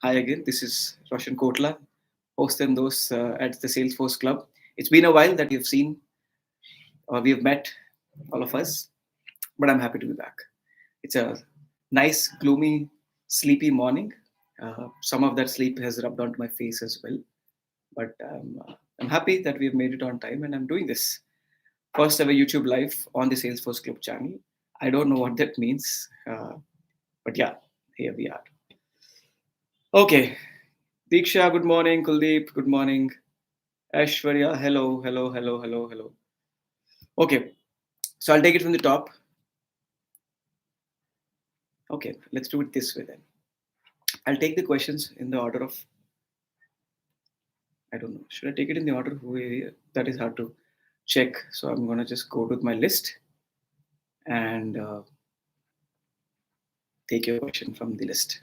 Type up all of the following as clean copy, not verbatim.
Hi again, this is Roshan Kotla, host and those at the Salesforce Club. It's been a while that you've seen or we have met, all of us, but I'm happy to be back. It's a nice, gloomy, sleepy morning. Some of that sleep has rubbed onto my face as well, but I'm happy that we've made it on time and I'm doing this. First ever YouTube live on the Salesforce Club channel. I don't know what that means, but yeah, here we are. Okay, Diksha, good morning. Kuldeep, good morning. Ashwarya, hello, hello, hello, hello, hello. Okay, so I'll take it from the top. Okay, let's do it this way then. I'll take the questions in the order of, I don't know, should I take it in the order? That is hard to check. So I'm going to just go to my list and take your question from the list.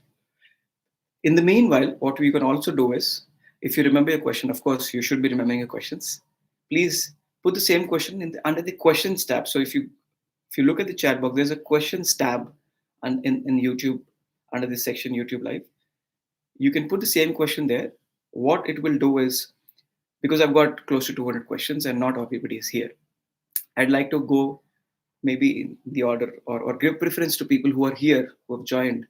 In the meanwhile, what we can also do is, if you remember your question, of course, you should be remembering your questions. Please put the same question under the questions tab. So if you look at the chat box, there's a questions tab in YouTube under this section YouTube Live. You can put the same question there. What it will do is, because I've got close to 200 questions and not everybody is here, I'd like to go maybe in the order or give preference to people who are here, who have joined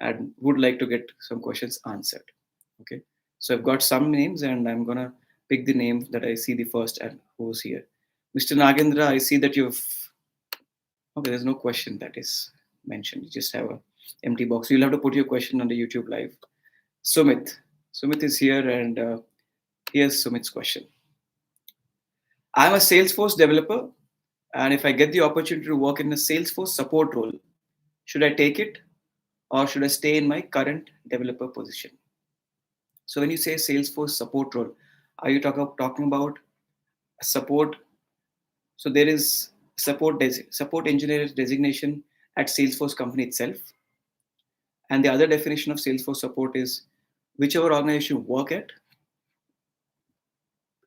and would like to get some questions answered. Okay. So I've got some names and I'm going to pick the name that I see the first and who's here. Mr. Nagendra, I see that you've, okay, there's no question that is mentioned. You just have a empty box. You'll have to put your question on the YouTube live. Sumit. Sumit is here and here's Sumit's question. I'm a Salesforce developer, and if I get the opportunity to work in a Salesforce support role, should I take it or should I stay in my current developer position? So when you say Salesforce support role, are you talking about support? So there is support engineer designation at Salesforce company itself, and the other definition of Salesforce support is whichever organization you work at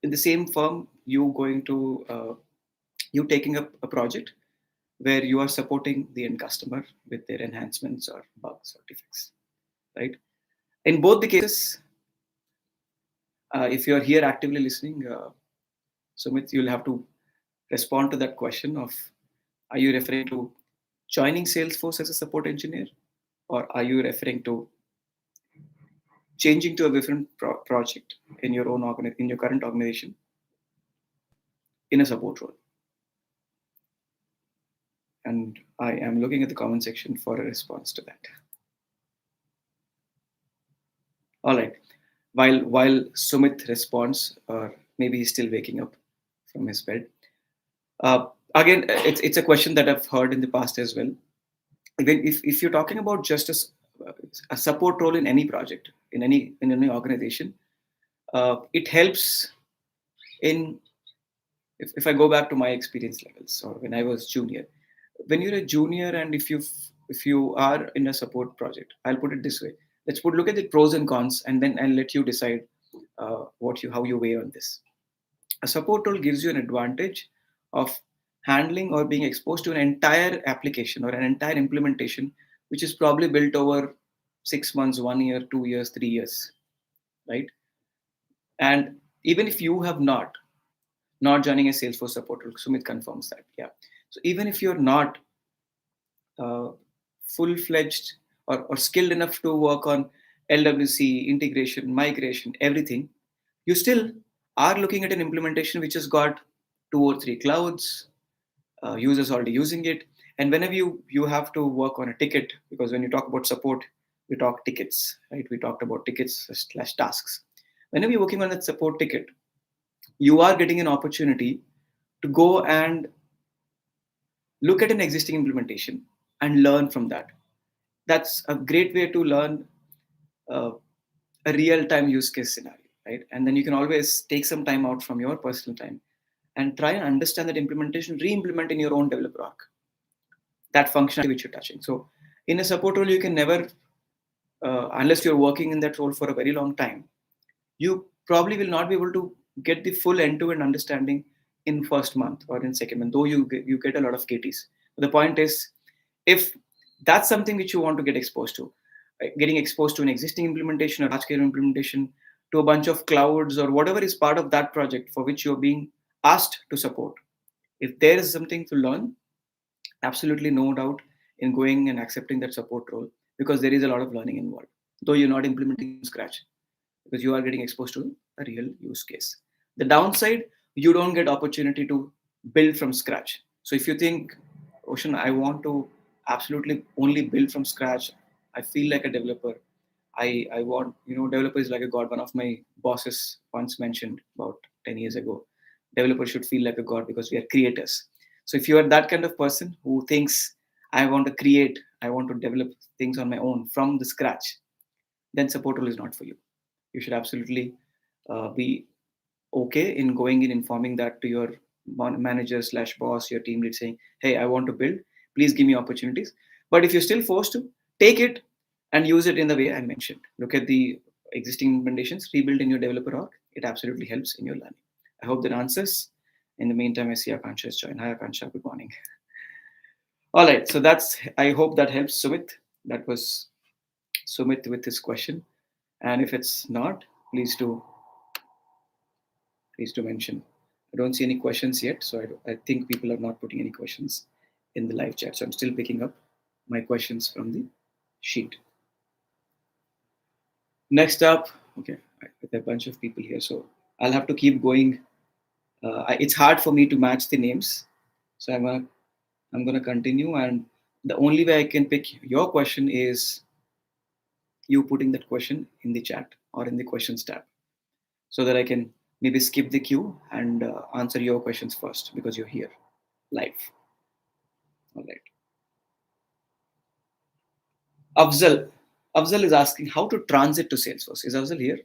in the same firm, you taking up a project where you are supporting the end customer with their enhancements or bugs or defects, right? In both the cases, if you are here actively listening, Sumit, you'll have to respond to that question of, are you referring to joining Salesforce as a support engineer, or are you referring to changing to a different project in your in your current organization in a support role? And I am looking at the comment section for a response to that. All right. While Sumit responds, or maybe he's still waking up from his bed. Again, it's a question that I've heard in the past as well. Even if you're talking about just a support role in any project, in any organization, it helps in, if I go back to my experience levels or when I was junior. When you're a junior and if you are in a support project, I'll put it this way. Look at the pros and cons, and then I'll let you decide how you weigh on this. A support role gives you an advantage of handling or being exposed to an entire application or an entire implementation, which is probably built over 6 months, 1 year, 2 years, 3 years, right? And even if you have not joining a Salesforce support role, Sumit confirms that, yeah. So even if you're not uh, full-fledged or skilled enough to work on LWC, integration, migration, everything, you still are looking at an implementation which has got 2 or 3 clouds, users already using it. And whenever you have to work on a ticket, because when you talk about support, we talk tickets, right? We talked about tickets slash tasks. Whenever you're working on that support ticket, you are getting an opportunity to go and look at an existing implementation and learn from that. That's a great way to learn uh, a real-time use case scenario, right? And then you can always take some time out from your personal time and try and understand that implementation, re-implement in your own developer arc, that functionality which you're touching. So in a support role, you can never, unless you're working in that role for a very long time, you probably will not be able to get the full end-to-end understanding in first month or in second month, though you get a lot of KTs. But the point is, if that's something which you want to get exposed to, getting exposed to an existing implementation, a large scale implementation, to a bunch of clouds or whatever is part of that project for which you're being asked to support. If there is something to learn, absolutely no doubt in going and accepting that support role, because there is a lot of learning involved, though you're not implementing from scratch, because you are getting exposed to a real use case. The downside, you don't get opportunity to build from scratch. So if you think, Ocean, I want to absolutely only build from scratch, I feel like a developer. I want, developer is like a god. One of my bosses once mentioned about 10 years ago, developers should feel like a god because we are creators. So if you are that kind of person who thinks, I want to create, I want to develop things on my own from the scratch, then support role is not for you. You should absolutely be okay in going in informing that to your manager slash boss, your team lead, saying, hey, I want to build, please give me opportunities. But if you're still forced to, take it and use it in the way I mentioned. Look at the existing implementations, rebuild in your developer org. It absolutely helps in your learning. I hope that answers. In the meantime, I see Akansha has joined. Hi Akansha, good morning. All right, so I hope that helps Sumit. That was Sumit with his question. And if it's not, please do mention. I don't see any questions yet, so I think people are not putting any questions in the live chat. So I'm still picking up my questions from the sheet. Next up, okay, with a bunch of people here, so I'll have to keep going. It's hard for me to match the names, so I'm gonna continue, and the only way I can pick your question is you putting that question in the chat or in the questions tab, so that I can maybe skip the queue and answer your questions first because you're here live. All right. Afzal. Afzal is asking how to transit to Salesforce. Is Afzal here?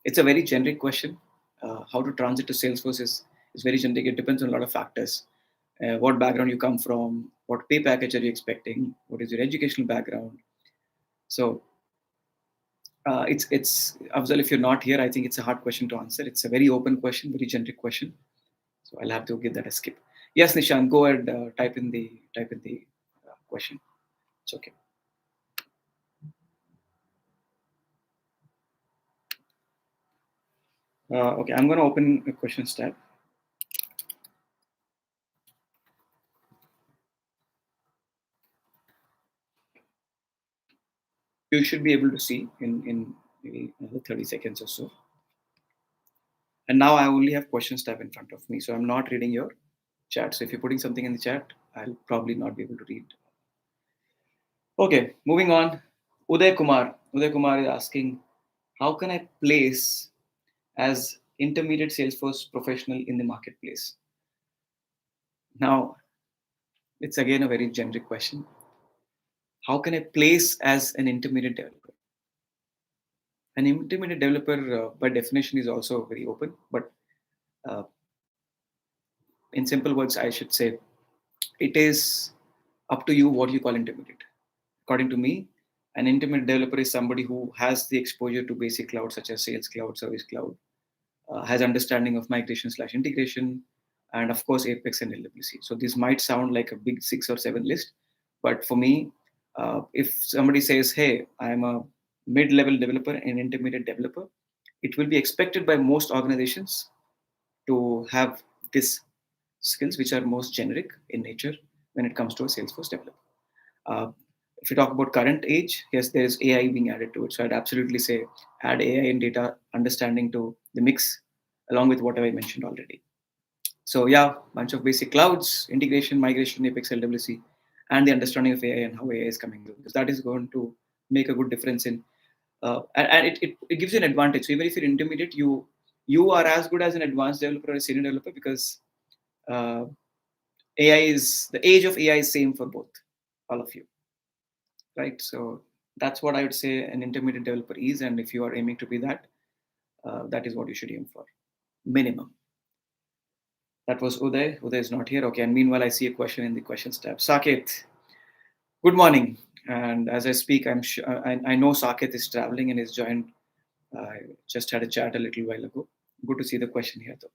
It's a very generic question. How to transit to Salesforce is very generic. It depends on a lot of factors. What background you come from, what pay package are you expecting, what is your educational background. So it's Afzal. If you're not here, I think it's a hard question to answer. It's a very open question, very generic question. So I'll have to give that a skip. Yes, Nishan, go ahead. Type in the question. It's okay. Okay, I'm going to open a questions tab. You should be able to see in maybe another 30 seconds or so. And now I only have questions tab in front of me, so I'm not reading your chat. So if you're putting something in the chat, I'll probably not be able to read. Okay, moving on. Uday Kumar. Uday Kumar is asking, how can I place as intermediate Salesforce professional in the marketplace? Now, it's again a very generic question. How can I place as an intermediate developer? An intermediate developer, by definition, is also very open, but uh, in simple words, I should say it is up to you what you call intermediate. According to me, an intermediate developer is somebody who has the exposure to basic cloud such as Sales Cloud, Service Cloud, has understanding of migration slash integration, and of course Apex and LWC. So this might sound like a big 6 or 7 list, but for me, if somebody says, "Hey, I'm a mid-level developer and intermediate developer," it will be expected by most organizations to have these skills, which are most generic in nature when it comes to a Salesforce developer. Uh, if you talk about current age, yes, there is AI being added to it. So I'd absolutely say add AI and data understanding to the mix, along with whatever I mentioned already. So yeah, bunch of basic clouds, integration, migration, Apex, LWC, and the understanding of AI and how AI is coming through, because that is going to make a good difference in, and it gives you an advantage. So even if you're intermediate, you are as good as an advanced developer or a senior developer, because uh, AI is the age of AI is same for both, all of you, right? So that's what I would say an intermediate developer is, and if you are aiming to be that, that is what you should aim for, minimum. That was Uday. Uday is not here. Okay, and meanwhile, I see a question in the questions tab. Saket, good morning. And as I speak, I'm sure I know Saket is traveling and is joined. I just had a chat a little while ago. Good to see the question here, though.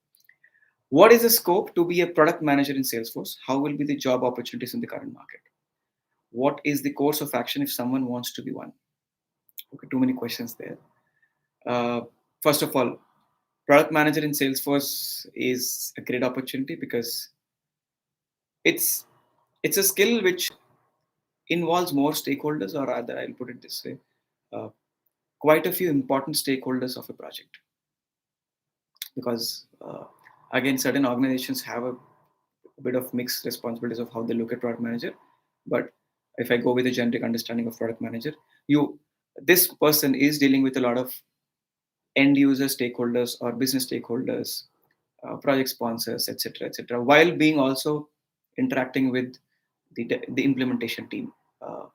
What is the scope to be a product manager in Salesforce? How will be the job opportunities in the current market? what is the course of action if someone wants to be one? Okay, too many questions there. Uh, First of all, product manager in Salesforce is a great opportunity because it's it's a skill which involves more stakeholders, or rather, I'll put it this way, uh, quite a few important stakeholders of a project. Because again, certain organizations have a bit of mixed responsibilities of how they look at product manager. But if I go with a generic understanding of product manager, you this person is dealing with a lot of end user stakeholders or business stakeholders, project sponsors, etc., etc., while being also interacting with the implementation team,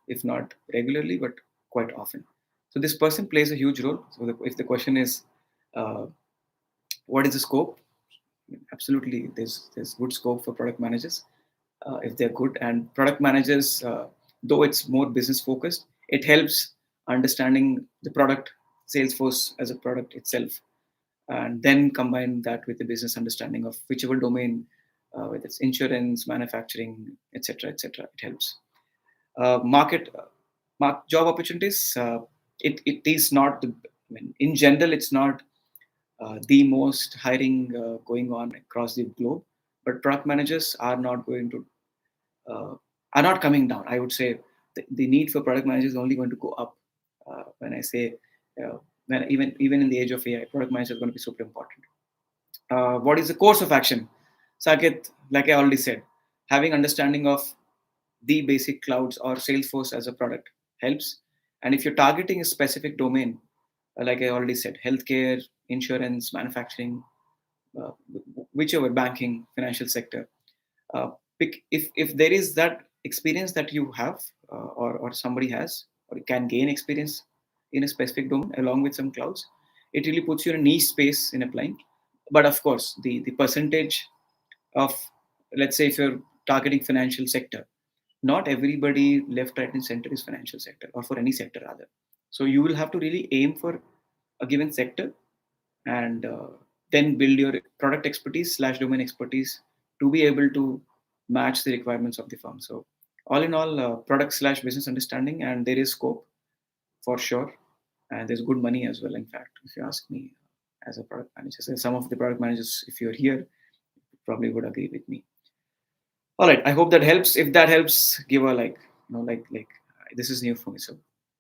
if not regularly, but quite often. So this person plays a huge role. So if the question is, uh, what is the scope? Absolutely, there's good scope for product managers if they're good. And product managers, though it's more business focused, it helps understanding the product, Salesforce as a product itself, and then combine that with the business understanding of whichever domain, whether it's insurance, manufacturing, etc., etc. It helps. Market job opportunities. It is not the. I mean, in general, it's not the most hiring going on across the globe, but product managers are not going to are not coming down. I would say the need for product managers is only going to go up. When I say when even in the age of AI, product managers are going to be super important. What is the course of action? Saket, like I already said, having understanding of the basic clouds or Salesforce as a product helps. And if you're targeting a specific domain, like I already said, healthcare, insurance, manufacturing, uh, whichever, banking, financial sector, if there is that experience that you have, or somebody has, or can gain experience in a specific domain along with some clouds, it really puts you in a niche space in applying. But of course, the percentage of, let's say if you're targeting financial sector, not everybody left, right, and center is financial sector, or for any sector rather. So you will have to really aim for a given sector, and then build your product expertise slash domain expertise to be able to match the requirements of the firm. So all in all, product slash business understanding, and there is scope for sure, and there's good money as well. In fact, if you ask me, as a product manager, so some of the product managers, if you're here, probably would agree with me. All right, I hope that helps. If that helps, give a like, this is new for me, so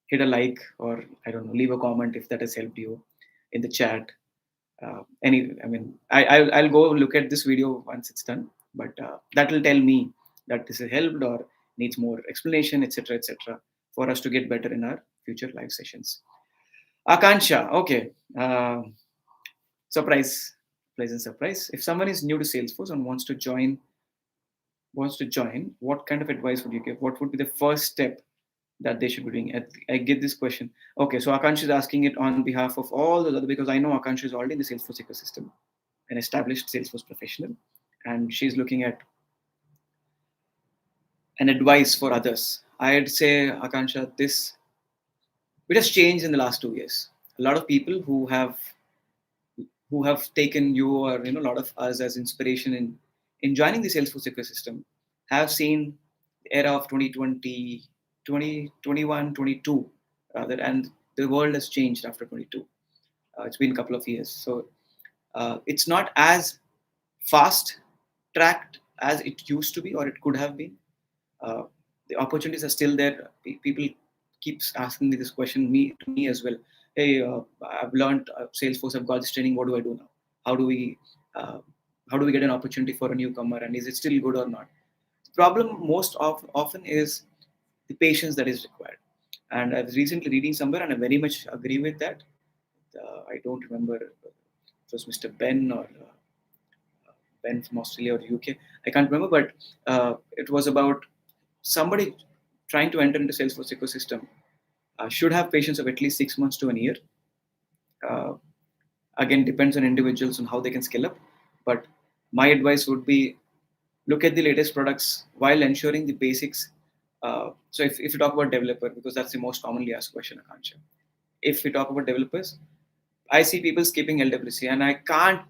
hit a like, or I don't know, leave a comment if that has helped you in the chat. I mean, I'll go look at this video once it's done, but that will tell me that this has helped or needs more explanation, etc., etc., for us to get better in our future live sessions. Akansha, okay. Surprise, pleasant surprise. If someone is new to Salesforce and wants to join, what kind of advice would you give? What would be the first step that they should be doing? I get this question. Okay, so Akansha is asking it on behalf of all the other, because I know Akansha is already in the Salesforce ecosystem, an established Salesforce professional, and she's looking at an advice for others. I'd say, Akansha, this it has changed in the last 2 years. A lot of people who have taken you, or a lot of us as inspiration in joining the Salesforce ecosystem, have seen the era of 2020, 2021, 22 rather, and the world has changed after 22. It's been a couple of years, so it's not as fast tracked as it used to be, or it could have been. uh, the opportunities are still there. People keeps asking me this question, me to me as well. Hey, I've learned Salesforce, I've got this training, what do I do now? how do we uh, how do we get an opportunity for a newcomer, and is it still good or not? The problem often is the patience that is required. And I was recently reading somewhere, and I very much agree with that. I don't remember if it was Mr. Ben, or Ben from Australia or UK. I can't remember, but it was about somebody trying to enter into Salesforce ecosystem should have patience of at least 6 months to a year. Uh, Again, depends on individuals on how they can scale up. But my advice would be, look at the latest products while ensuring the basics. So if you talk about developer, because that's the most commonly asked question, Akansha. If we talk about developers, I see people skipping LWC, and I can't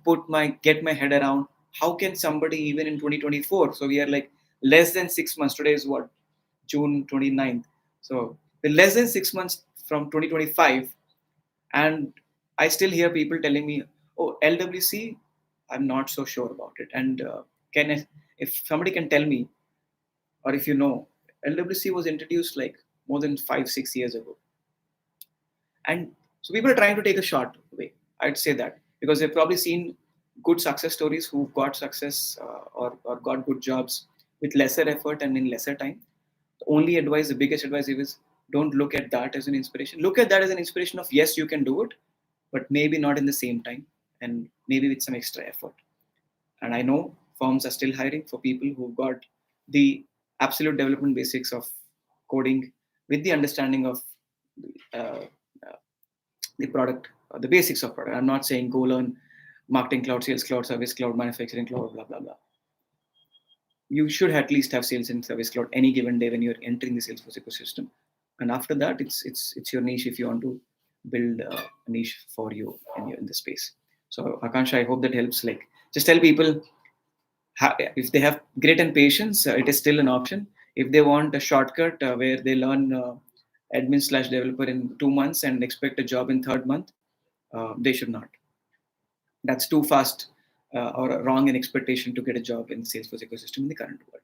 get my head around how can somebody, even in 2024, so we are like less than 6 months. Today is what, June 29th. So less than 6 months from 2025, and I still hear people telling me, "Oh, LWC, I'm not so sure about it." And if somebody can tell me, or if you know, LWC was introduced like more than 5 6 years ago, and so people are trying to take a short way. I'd say that because they've probably seen good success stories who got success or got good jobs with lesser effort and in lesser time. The only advice, the biggest advice is, don't look at that as an inspiration. Look at that as an inspiration of, yes, you can do it, but maybe not in the same time, and maybe with some extra effort. And I know firms are still hiring for people who've got the absolute development basics of coding with the understanding of uh, uh, the product, the basics of product. I'm not saying go learn marketing cloud, sales cloud, service cloud, manufacturing cloud, blah blah blah. You should at least have sales and service cloud any given day when you're entering the Salesforce ecosystem. And after that, it's your niche if you want to build a niche for you in the space. So Akansha, I hope that helps. Like, just tell people, if they have grit and patience, it is still an option. If they want a shortcut where they learn admin slash developer in 2 months and expect a job in third month, they should not. That's too fast or wrong in expectation to get a job in the Salesforce ecosystem in the current world.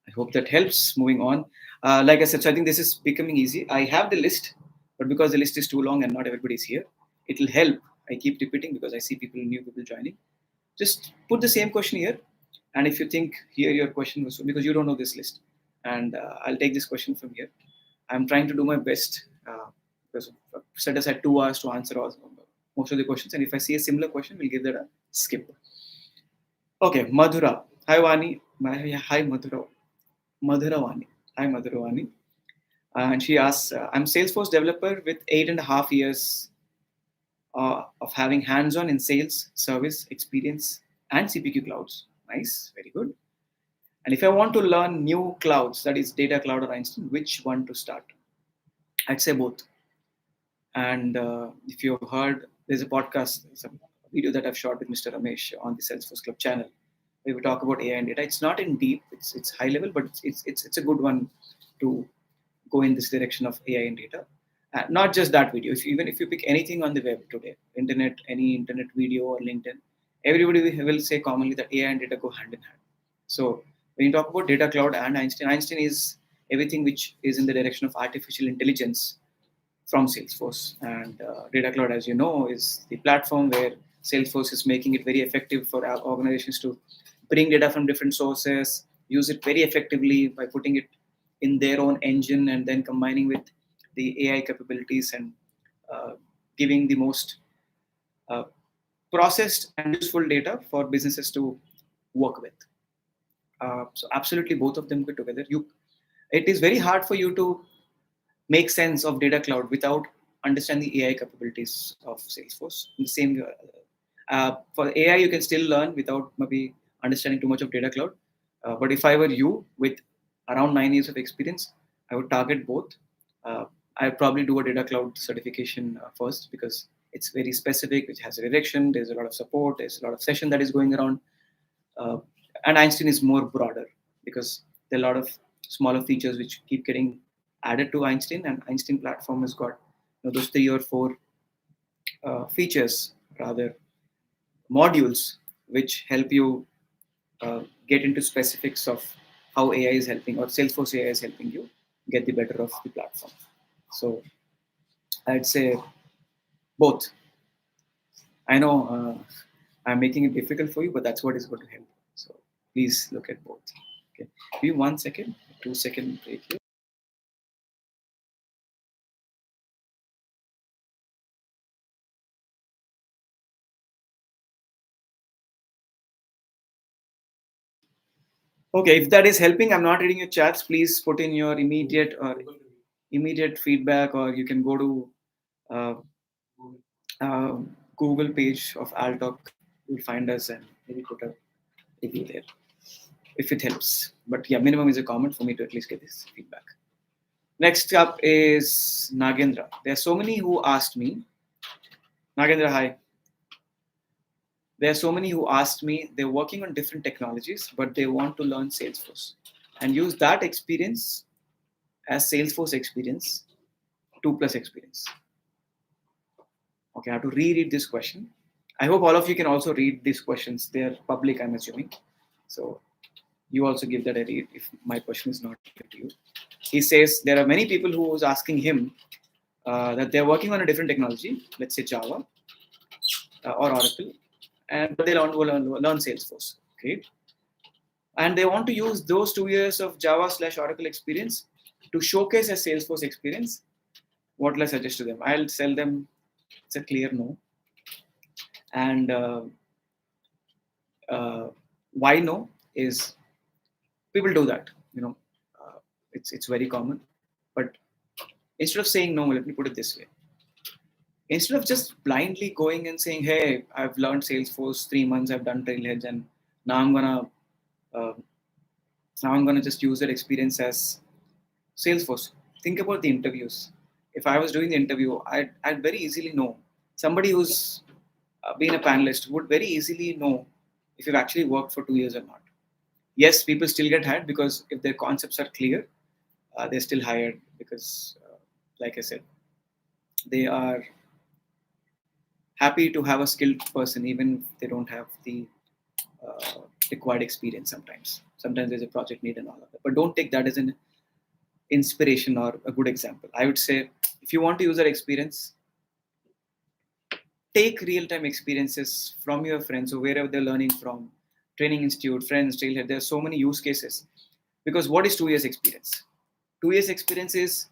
I hope that helps. Moving on. Like I said, so I think this is becoming easy. I have the list, but because the list is too long and not everybody is here, it'll help. I keep repeating because I see new people joining. Just put the same question here, and if you think here your question was, because you don't know this list, and I'll take this question from here. I'm trying to do my best because set aside 2 hours to answer most of the questions, and if I see a similar question, we'll give that a skip. Okay, Madhura. Hi Vani. Hi Madhura. Madhuravani. Hi Madhuravani. And she asks, I'm Salesforce developer with 8.5 years of having hands-on in sales, service, experience, and CPQ clouds. Nice, very good. And if I want to learn new clouds, that is Data Cloud or Einstein, which one to start? I'd say both. And if you've heard, there's a podcast, there's a video that I've shot with Mr. Ramesh on the Salesforce Club channel, where we talk about AI and data. It's not in deep, it's high level, but it's a good one to go in this direction of AI and data. Not just that video. Even if you pick anything on the web today, internet, any internet video or LinkedIn, everybody will say commonly that AI and data go hand in hand. So when you talk about data cloud and Einstein, Einstein is everything which is in the direction of artificial intelligence from Salesforce. And Data Cloud, as you know, is the platform where Salesforce is making it very effective for our organizations to bring data from different sources, use it very effectively by putting it in their own engine and then combining with the AI capabilities and uh, giving the most uh, processed and useful data for businesses to work with. So absolutely both of them go together. It is very hard for you to make sense of data cloud without understanding the AI capabilities of Salesforce. In the same for AI, you can still learn without maybe understanding too much of data cloud. But if I were you with around 9 years of experience, I would target both. Uh, I'd probably do a data cloud certification first because it's very specific, which has a direction. There's a lot of support. There's a lot of session that is going around. Uh, and Einstein is more broader because there are a lot of smaller features which keep getting added to Einstein, and Einstein platform has got those 3 or 4 features, rather modules, which help you get into specifics of how AI is helping or Salesforce AI is helping you get the better of the platform. So I'd say both. I know I'm making it difficult for you, but that's what is going to help. So please look at both. Okay, give me 1 second, 2 second break here. Okay, if that is helping, I'm not reading your chats. Please put in your immediate feedback, or you can go to uh, uh, Google page of Altalk. You'll find us and maybe put a review there if it helps. But yeah, minimum is a comment for me to at least get this feedback. Next up is Nagendra. There are so many who asked me. Nagendra, hi. There are so many who asked me, they're working on different technologies, but they want to learn Salesforce and use that experience as Salesforce experience, 2+ experience? Okay, I have to reread this question. I hope all of you can also read these questions. They are public, I'm assuming. So you also give that a read if my question is not clear to you. He says there are many people who was asking him that they're working on a different technology, let's say Java or Oracle, and but they learn Salesforce. Okay, and they want to use those 2 years of Java/Oracle experience to showcase a Salesforce experience. What will I suggest to them? I'll tell them it's a clear no. And uh, why no is people do that. It's very common. But instead of saying no, let me put it this way: instead of just blindly going and saying, "Hey, I've learned Salesforce 3 months, I've done Trailheads, and now I'm gonna uh, now I'm gonna just use that experience as Salesforce." Think about the interviews. If I was doing the interview, I'd very easily know. Somebody who's been a panelist would very easily know if you've actually worked for 2 years or not. Yes, people still get hired because if their concepts are clear, they're still hired because, like I said, they are happy to have a skilled person even if they don't have the uh, required experience. Sometimes there's a project need and all of that, but don't take that as an inspiration or a good example. I would say if you want to use that experience, take real-time experiences from your friends or wherever they're learning from, training institute, friends, trailhead. There are so many use cases. Because what is 2 years experience? 2 years experience is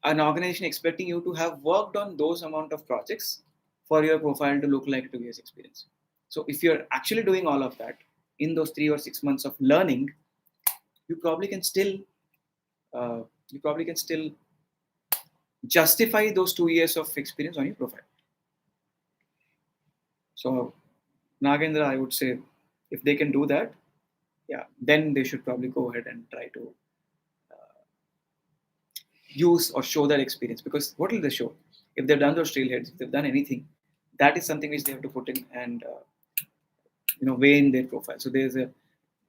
an organization expecting you to have worked on those amount of projects for your profile to look like 2 years experience. So if you're actually doing all of that in those 3 or 6 months of learning, you probably can still uh, you probably can still justify those 2 years of experience on your profile. So Nagendra, I would say if they can do that, yeah, then they should probably go ahead and try to use or show that experience. Because what will they show? If they've done those trailheads, if they've done anything, that is something which they have to put in and weigh in their profile. So there's a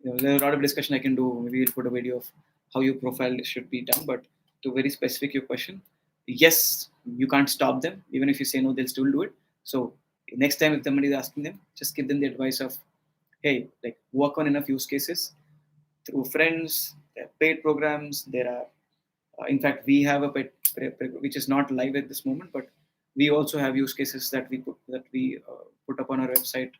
lot of discussion I can do. Maybe we'll put a video of how your profile should be done. But to very specific your question, yes, you can't stop them. Even if you say no, they'll still do it. So next time if somebody is asking them, just give them the advice of, hey, like work on enough use cases through friends. There are paid programs. There are, in fact, we have a paid, which is not live at this moment, but we also have use cases that we put up on our website.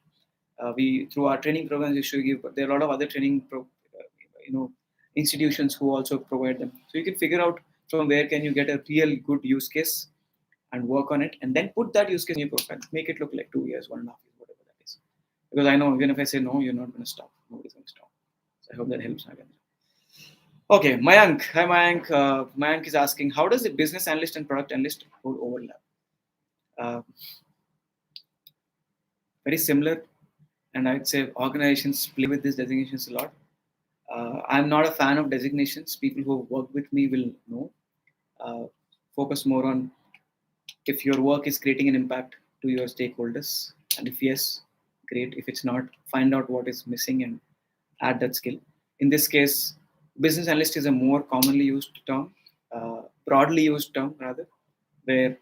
We through our training programs we should give. But there are a lot of other you know, institutions who also provide them. So you can figure out from where can you get a real good use case and work on it, and then put that use case in your profile. Make it look like 2 years, 1.5 years, whatever that is. Because I know even if I say no, you're not going to stop. Nobody's going to stop. So I hope that helps. Okay, Mayank. Hi, Mayank. Mayank is asking, how does the business analyst and product analyst overlap? Uh, Very similar, and I'd say organizations play with these designations a lot. I'm not a fan of designations. People who work with me will know. Uh, Focus more on if your work is creating an impact to your stakeholders, and if yes, great. If it's not, find out what is missing and add that skill. In this case, business analyst is a more commonly used term, broadly used term rather, where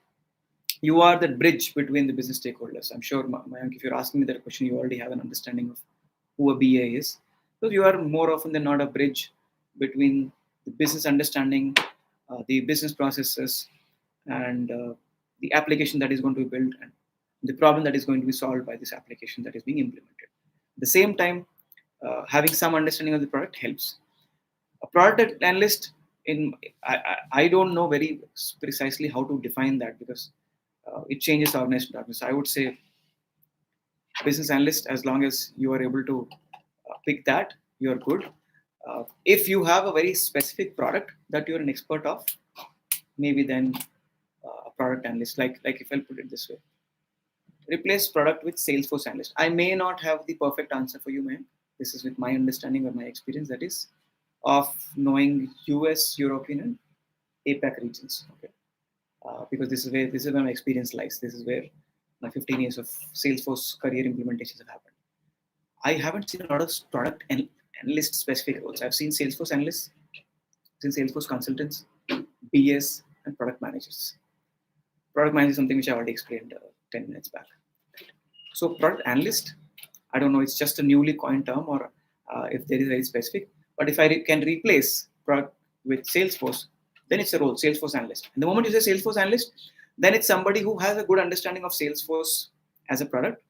you are the bridge between the business stakeholders. I'm sure, Mayank, if you're asking me that question, you already have an understanding of who a BA is. So you are more often than not a bridge between the business understanding, the business processes, and the application that is going to be built and the problem that is going to be solved by this application that is being implemented. At the same time, having some understanding of the product helps. A product analyst, I don't know very precisely how to define that because it changes organization darkness. I would say business analyst, as long as you are able to pick that, you're good. If you have a very specific product that you're an expert of, maybe then a product analyst. Like if I'll put it this way, replace product with Salesforce analyst. I may not have the perfect answer for you, man. This is with my understanding or my experience, that is of knowing US, European, and APAC regions. Okay, because this is where my experience lies. This is where my 15 years of Salesforce career implementations have happened. I haven't seen a lot of product analyst specific roles. I've seen Salesforce analysts, in Salesforce consultants, BS, and product managers. Product manager is something which I already explained 10 minutes back. So product analyst, I don't know, it's just a newly coined term or if there is very specific. But if I can replace product with Salesforce, then it's a role, Salesforce analyst. And the moment you say Salesforce analyst, then it's somebody who has a good understanding of Salesforce as a product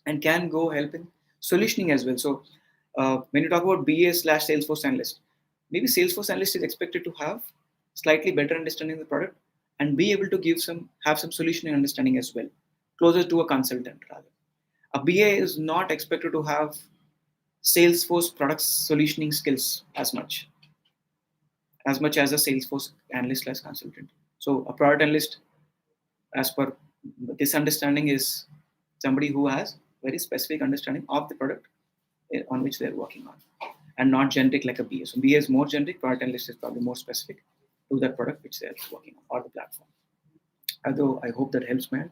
and can go help in solutioning as well. So when you talk about BA slash Salesforce analyst, maybe Salesforce analyst is expected to have slightly better understanding of the product and be able to have some solutioning understanding as well, closer to a consultant rather. A BA is not expected to have Salesforce product solutioning skills as much as a Salesforce analyst slash consultant. So a product analyst, as per this understanding, is somebody who has very specific understanding of the product on which they're working on, and not generic like a BA. So BA is more generic, product analyst is probably more specific to that product which they're working on or the platform. Although I hope that helps, man.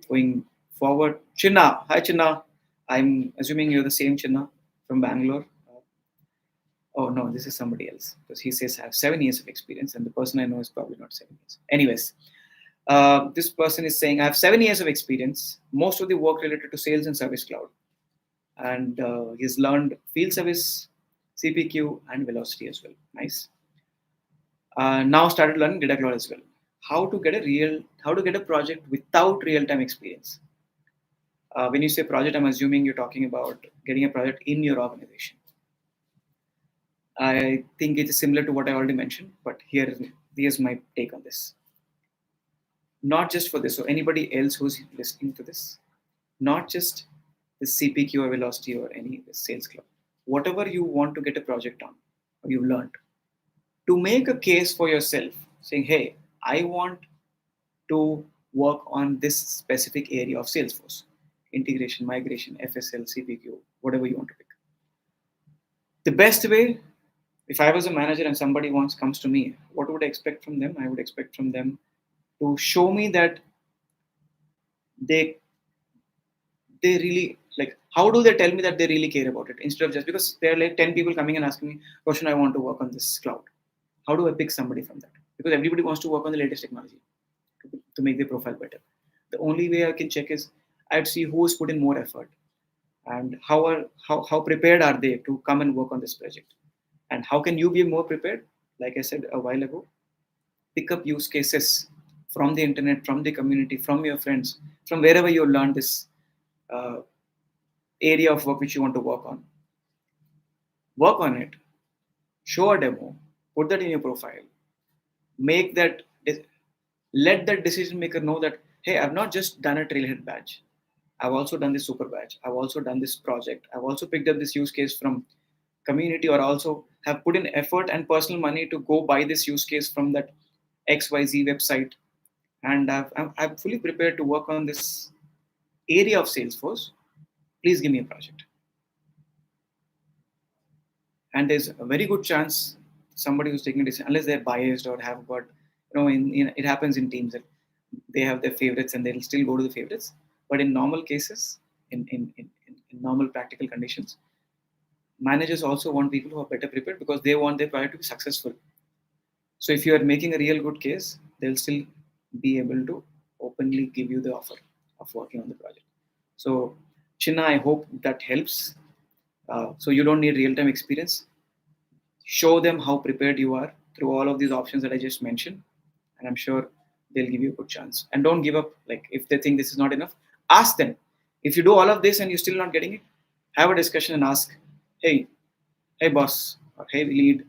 Going forward, Chinna. Hi, Chinna. I'm assuming you're the same Chinna from Bangalore. Oh no, this is somebody else because he says I have 7 years of experience, and the person I know is probably not 7 years. Anyways, this person is saying I have 7 years of experience, most of the work related to sales and service cloud, and he's learned field service, CPQ, and velocity as well. Nice. Now started learning data cloud as well. How to get a project without real-time experience. When you say project, I'm assuming you're talking about getting a project in your organization. I think it is similar to what I already mentioned, but here's my take on this. Not just for this, so anybody else who's listening to this, not just the CPQ or velocity or any sales cloud, whatever you want to get a project on, or you've learned, to make a case for yourself, saying, hey, I want to work on this specific area of Salesforce, integration, migration, FSL, CPQ, whatever you want to pick. The best way, if I was a manager and somebody comes to me, what would I expect from them? I would expect from them to show me that they really, like, how do they tell me that they really care about it, instead of just because there are like 10 people coming and asking me, Roshan, I want to work on this cloud. How do I pick somebody from that? Because everybody wants to work on the latest technology to make their profile better. The only way I can check is I'd see who's put in more effort and how prepared are they to come and work on this project. And how can you be more prepared? Like I said a while ago, pick up use cases from the internet, from the community, from your friends, from wherever you learned this area of work which you want to work on. Work on it, show a demo, put that in your profile, make that, let that decision maker know that, hey, I've not just done a trailhead badge. I've also done this super badge. I've also done this project. I've also picked up this use case from community, or also have put in effort and personal money to go buy this use case from that XYZ website. And I'm fully prepared to work on this area of Salesforce. Please give me a project. And there's a very good chance somebody who's taking a decision, unless they're biased or have got, it happens in teams that they have their favorites and they'll still go to the favorites. But in normal cases, in normal practical conditions, managers also want people who are better prepared because they want their project to be successful. So if you are making a real good case, they'll still be able to openly give you the offer of working on the project. So Chinna, I hope that helps. So you don't need real-time experience. Show them how prepared you are through all of these options that I just mentioned, and I'm sure they'll give you a good chance. And don't give up. Like, if they think this is not enough, ask them. If you do all of this and you're still not getting it, have a discussion and ask, hey boss, or hey lead,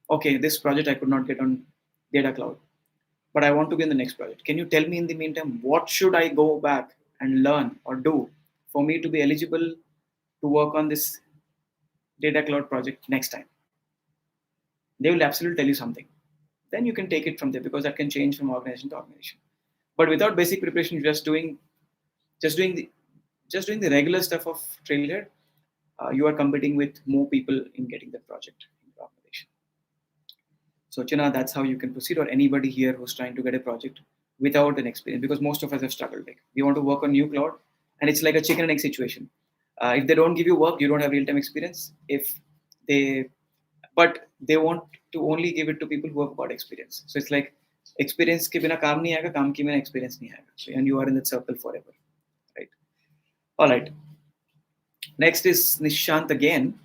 okay, this project I could not get on Data Cloud, but I want to be in the next project. Can you tell me in the meantime, what should I go back and learn or do for me to be eligible to work on this Data Cloud project next time? They will absolutely tell you something. Then you can take it from there, because that can change from organization to organization. But without basic preparation, just doing the regular stuff of Trailhead, you are competing with more people in getting the project in the organization. So Chinna, that's how you can proceed, or anybody here who's trying to get a project without an experience, because most of us have struggled. Like, we want to work on new cloud, and it's like a chicken and egg situation. If they don't give you work, you don't have real-time experience. If they but they want to only give it to people who have got experience. So it's like experience के बिना काम नहीं आएगा, काम के बिना experience नहीं आएगा. So, and you are in that circle forever, right? All right. Next is Nishant again.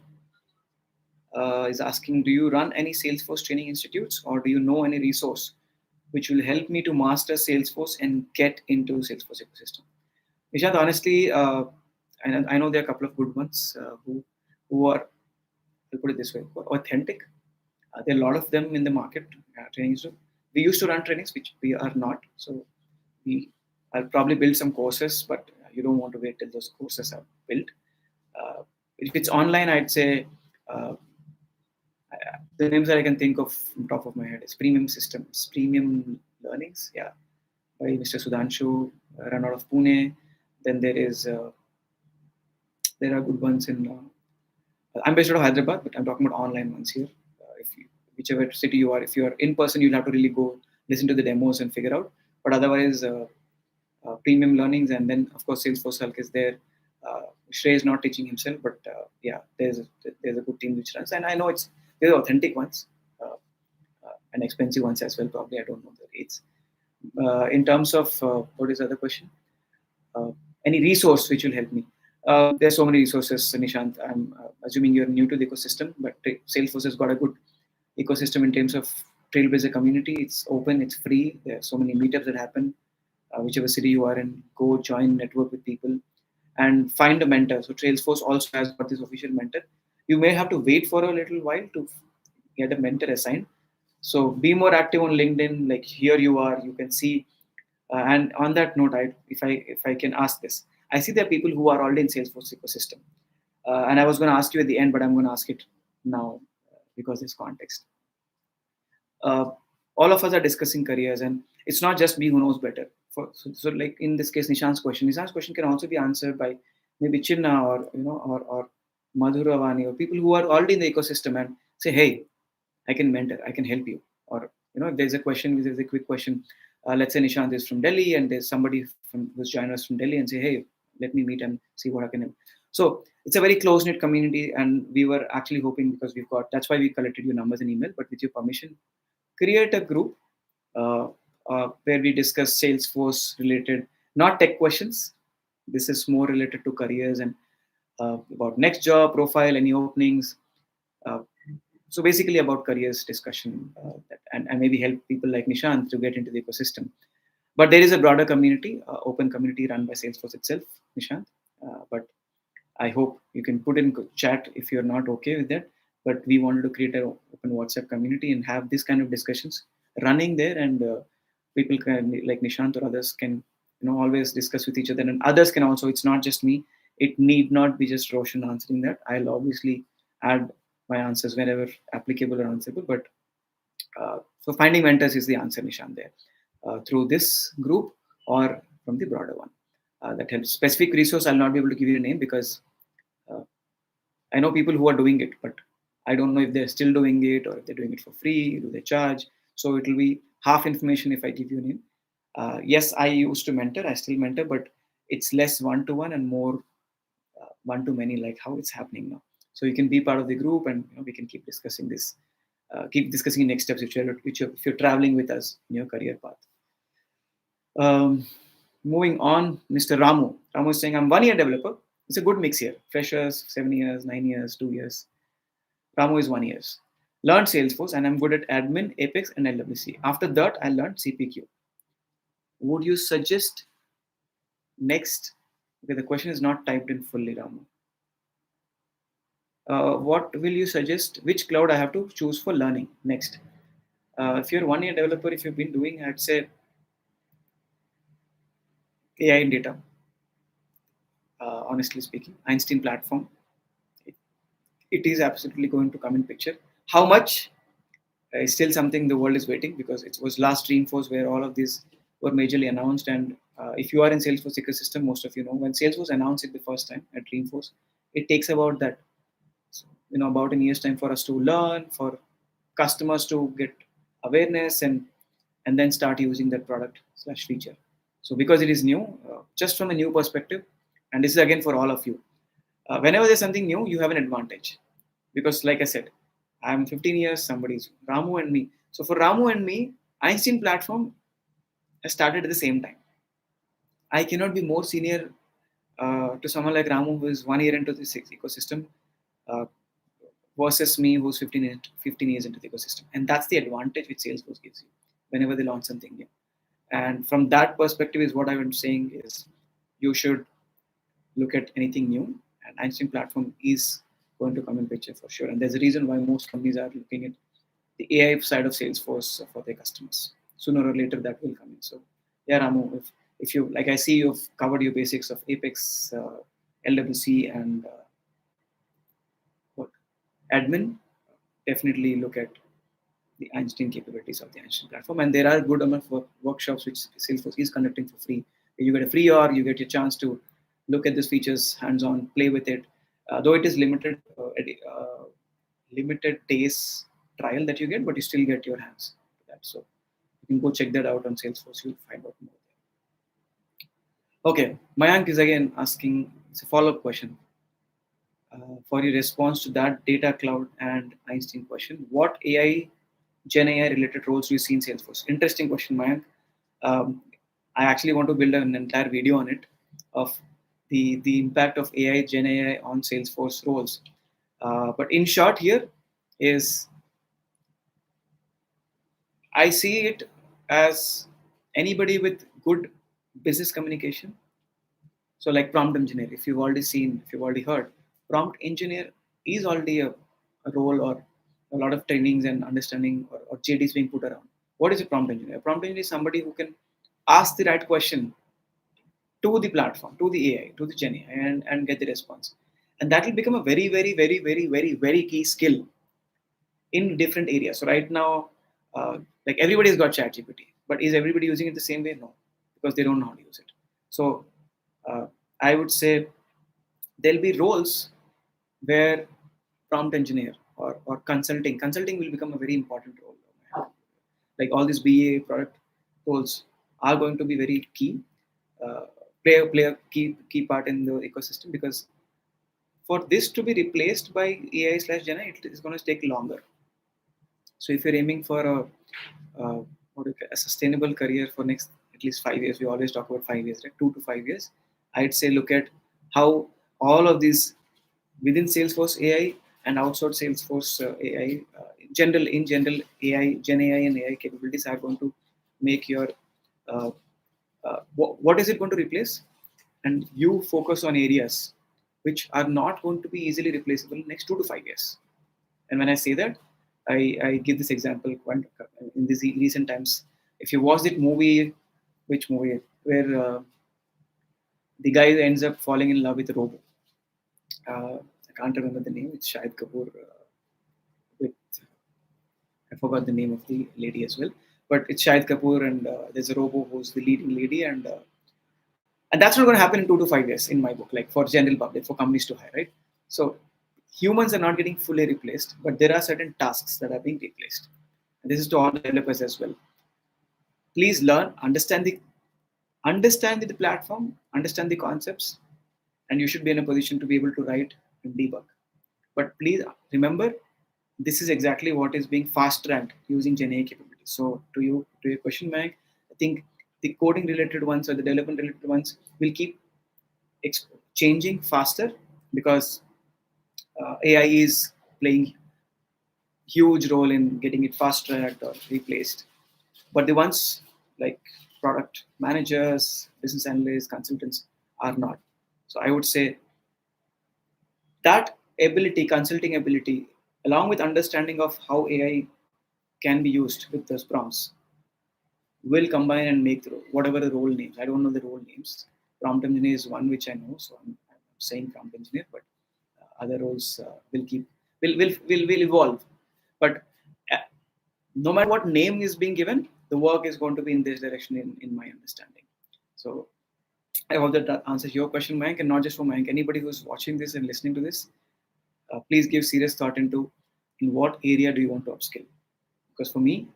Is asking, do you run any Salesforce training institutes, or do you know any resource which will help me to master Salesforce and get into Salesforce ecosystem? Nishant, honestly, I know there are a couple of good ones who are, I'll put it this way, who are authentic. There are a lot of them in the market. Trainings. We used to run trainings, which we are not. So we, I'll probably build some courses, but you don't want to wait till those courses are built. If it's online, I'd say uh, the names that I can think of from top of my head is Premium Systems, Premium Learnings, yeah, by Mr. Sudhanshu, run out of Pune. Then there are good ones in. I'm based out of Hyderabad, but I'm talking about online ones here. If you, whichever city you are, if you are in person, you'll have to really go listen to the demos and figure out. But otherwise, Premium Learnings, and then of course Salesforce Hulk is there. Shrey is not teaching himself, but yeah, there's a good team which runs, and I know there's authentic ones and expensive ones as well. Probably I don't know the rates. In terms of what is the other question? Uh, any resource which will help me? There's so many resources, Nishant. I'm assuming you're new to the ecosystem, but Salesforce has got a good ecosystem in terms of Trailblazer community. It's open, it's free. There are so many meetups that happen. Whichever city you are in, go join, network with people, and find a mentor. So Salesforce also has got this official mentor. You may have to wait for a little while to get a mentor assigned. So be more active on LinkedIn. Like here you are, you can see. And on that note, if I can ask this, I see there are people who are already in Salesforce ecosystem, and I was going to ask you at the end, but I'm going to ask it now because there's context. uh, all of us are discussing careers, and it's not just me who knows better. So like in this case, Nishant's question can also be answered by maybe Chinna, or or Madhuravani, or people who are already in the ecosystem and say, hey, I can mentor, I can help you. Or if there's a question, if there's a quick question, let's say Nishant is from Delhi, and there's somebody who's joined us from Delhi, and say, hey, let me meet and see what I can help. So it's a very close knit community, and we were actually hoping, because that's why we collected your numbers and email. But with your permission, create a group uh, where we discuss Salesforce related, not tech questions. This is more related to careers and about next job profile, any openings. Uh, so basically about careers discussion, and maybe help people like Nishant to get into the ecosystem. But there is a broader community, open community run by Salesforce itself, Nishant. But I hope you can put in chat if you're not okay with that. But we wanted to create an open WhatsApp community and have this kind of discussions running there, and people can, like Nishant or others, can always discuss with each other, and others can also. It's not just me. It need not be just Roshan answering that. I'll obviously add my answers whenever applicable or answerable. But so finding mentors is the answer, Nishant, there through this group or from the broader one. That helps. Specific resource, I'll not be able to give you a name because uh, I know people who are doing it, but I don't know if they're still doing it or if they're doing it for free, do they charge? So it will be half information if I give you a name. Yes, I used to mentor, I still mentor, but it's less one to one and more one to many, like how it's happening now. So you can be part of the group, and we can keep discussing this, keep discussing next steps if you're traveling with us in your career path. Um, Moving on, Mr. Ramu. Ramu is saying, I'm 1 year developer. It's a good mix here. Freshers, 7 years, 9 years, 2 years. Ramu is 1 year. Learned Salesforce, and I'm good at admin, Apex, and LWC. After that, I learned CPQ. Would you suggest next? Okay, the question is not typed in fully, Ramu. What will you suggest? Which cloud I have to choose for learning next? If you're 1 year developer, if you've been doing, I'd say AI and data. Honestly speaking, Einstein platform, it is absolutely going to come in picture. How much is still something the world is waiting, because it was last Dreamforce where all of these were majorly announced. And if you are in Salesforce ecosystem, most of you know when Salesforce announced it the first time at Dreamforce, it takes about that, about a year's time for us to learn, for customers to get awareness, and then start using that product slash feature. So because it is new, just from a new perspective, and this is again for all of you, whenever there's something new, you have an advantage, because like I said, I'm 15 years, somebody's Ramu and me. So for Ramu and me, Einstein platform has started at the same time. I cannot be more senior to someone like Ramu who is 1 year into this ecosystem uh, versus me who's 15 years into the ecosystem. And that's the advantage which Salesforce gives you whenever they launch something new. And from that perspective is what I'm saying is you should look at anything new, and Einstein platform is going to come in picture for sure. And there's a reason why most companies are looking at the AI side of Salesforce for their customers. Sooner or later, that will come in. So, yeah, Ramu, if you like, I see you've covered your basics of Apex, LWC, and what admin. Definitely look at the Einstein capabilities of the Einstein platform. And there are good amount of workshops which Salesforce is conducting for free. You get a free or you get your chance to look at these features hands-on, play with it. Though it is limited days trial that you get, but you still get your hands to that. So you can go check that out on Salesforce. You'll find out more there. Okay, Mayank is again asking. It's a follow-up question for your response to that data cloud and Einstein question. What AI Gen AI related roles do you see in Salesforce? Interesting question, Mayank. Um, I actually want to build an entire video on it of the impact of AI, Gen AI on Salesforce roles. But in short, here is I see it as anybody with good business communication. So, like prompt engineer, if you've already seen, if you've already heard, prompt engineer is already a role or a lot of trainings and understanding or JDs being put around. What is a prompt engineer? A prompt engineer is somebody who can ask the right question to the platform, to the AI, to the Gen AI, and get the response. And that will become a very, very, very, very, very, very key skill in different areas. So right now, like everybody's got ChatGPT, but is everybody using it the same way? No, because they don't know how to use it. So uh, I would say there'll be roles where prompt engineer or consulting will become a very important role. Like all these BA product roles are going to be very key, uh, play a key part in the ecosystem because for this to be replaced by AI slash Gen AI, it is going to take longer. So if you're aiming for uh, a sustainable career for next at least 5 years, we always talk about 5 years, right? 2 to 5 years. I'd say look at how all of these within Salesforce AI and outside Salesforce AI, in general AI, Gen AI and AI capabilities are going to make your uh, what is it going to replace? And you focus on areas which are not going to be easily replaceable next 2 to 5 years. And when I say that, I give this example in these recent times. If you watch that movie, which movie, where the guy ends up falling in love with a robot. I can't remember the name. It's Shahid Kapoor. With I forgot the name of the lady as well. But it's Shahid Kapoor, and there's a robo who's the leading lady, and that's not going to happen in 2 to 5 years in my book. Like for general public, for companies to hire, right? So humans are not getting fully replaced, but there are certain tasks that are being replaced. And this is to all the developers as well. Please learn, understand the platform, understand the concepts, and you should be in a position to be able to write and debug. But please remember, this is exactly what is being fast tracked using Gen AI capabilities. So to your question, Mike, I think the coding related ones or the development related ones will keep changing faster because AI is playing huge role in getting it fast tracked or replaced. But the ones like product managers, business analysts, consultants are not. So I would say that ability, consulting ability, along with understanding of how AI can be used with those prompts, will combine and make whatever the role names. I don't know the role names. Prompt engineer is one which I know, so I'm saying prompt engineer, but other roles will evolve. But uh, no matter what name is being given, the work is going to be in this direction in my understanding. So I hope that answers your question, Mayank, and not just for Mayank. Anybody who's watching this and listening to this, please give serious thought into in what area do you want to upskill. Because for me,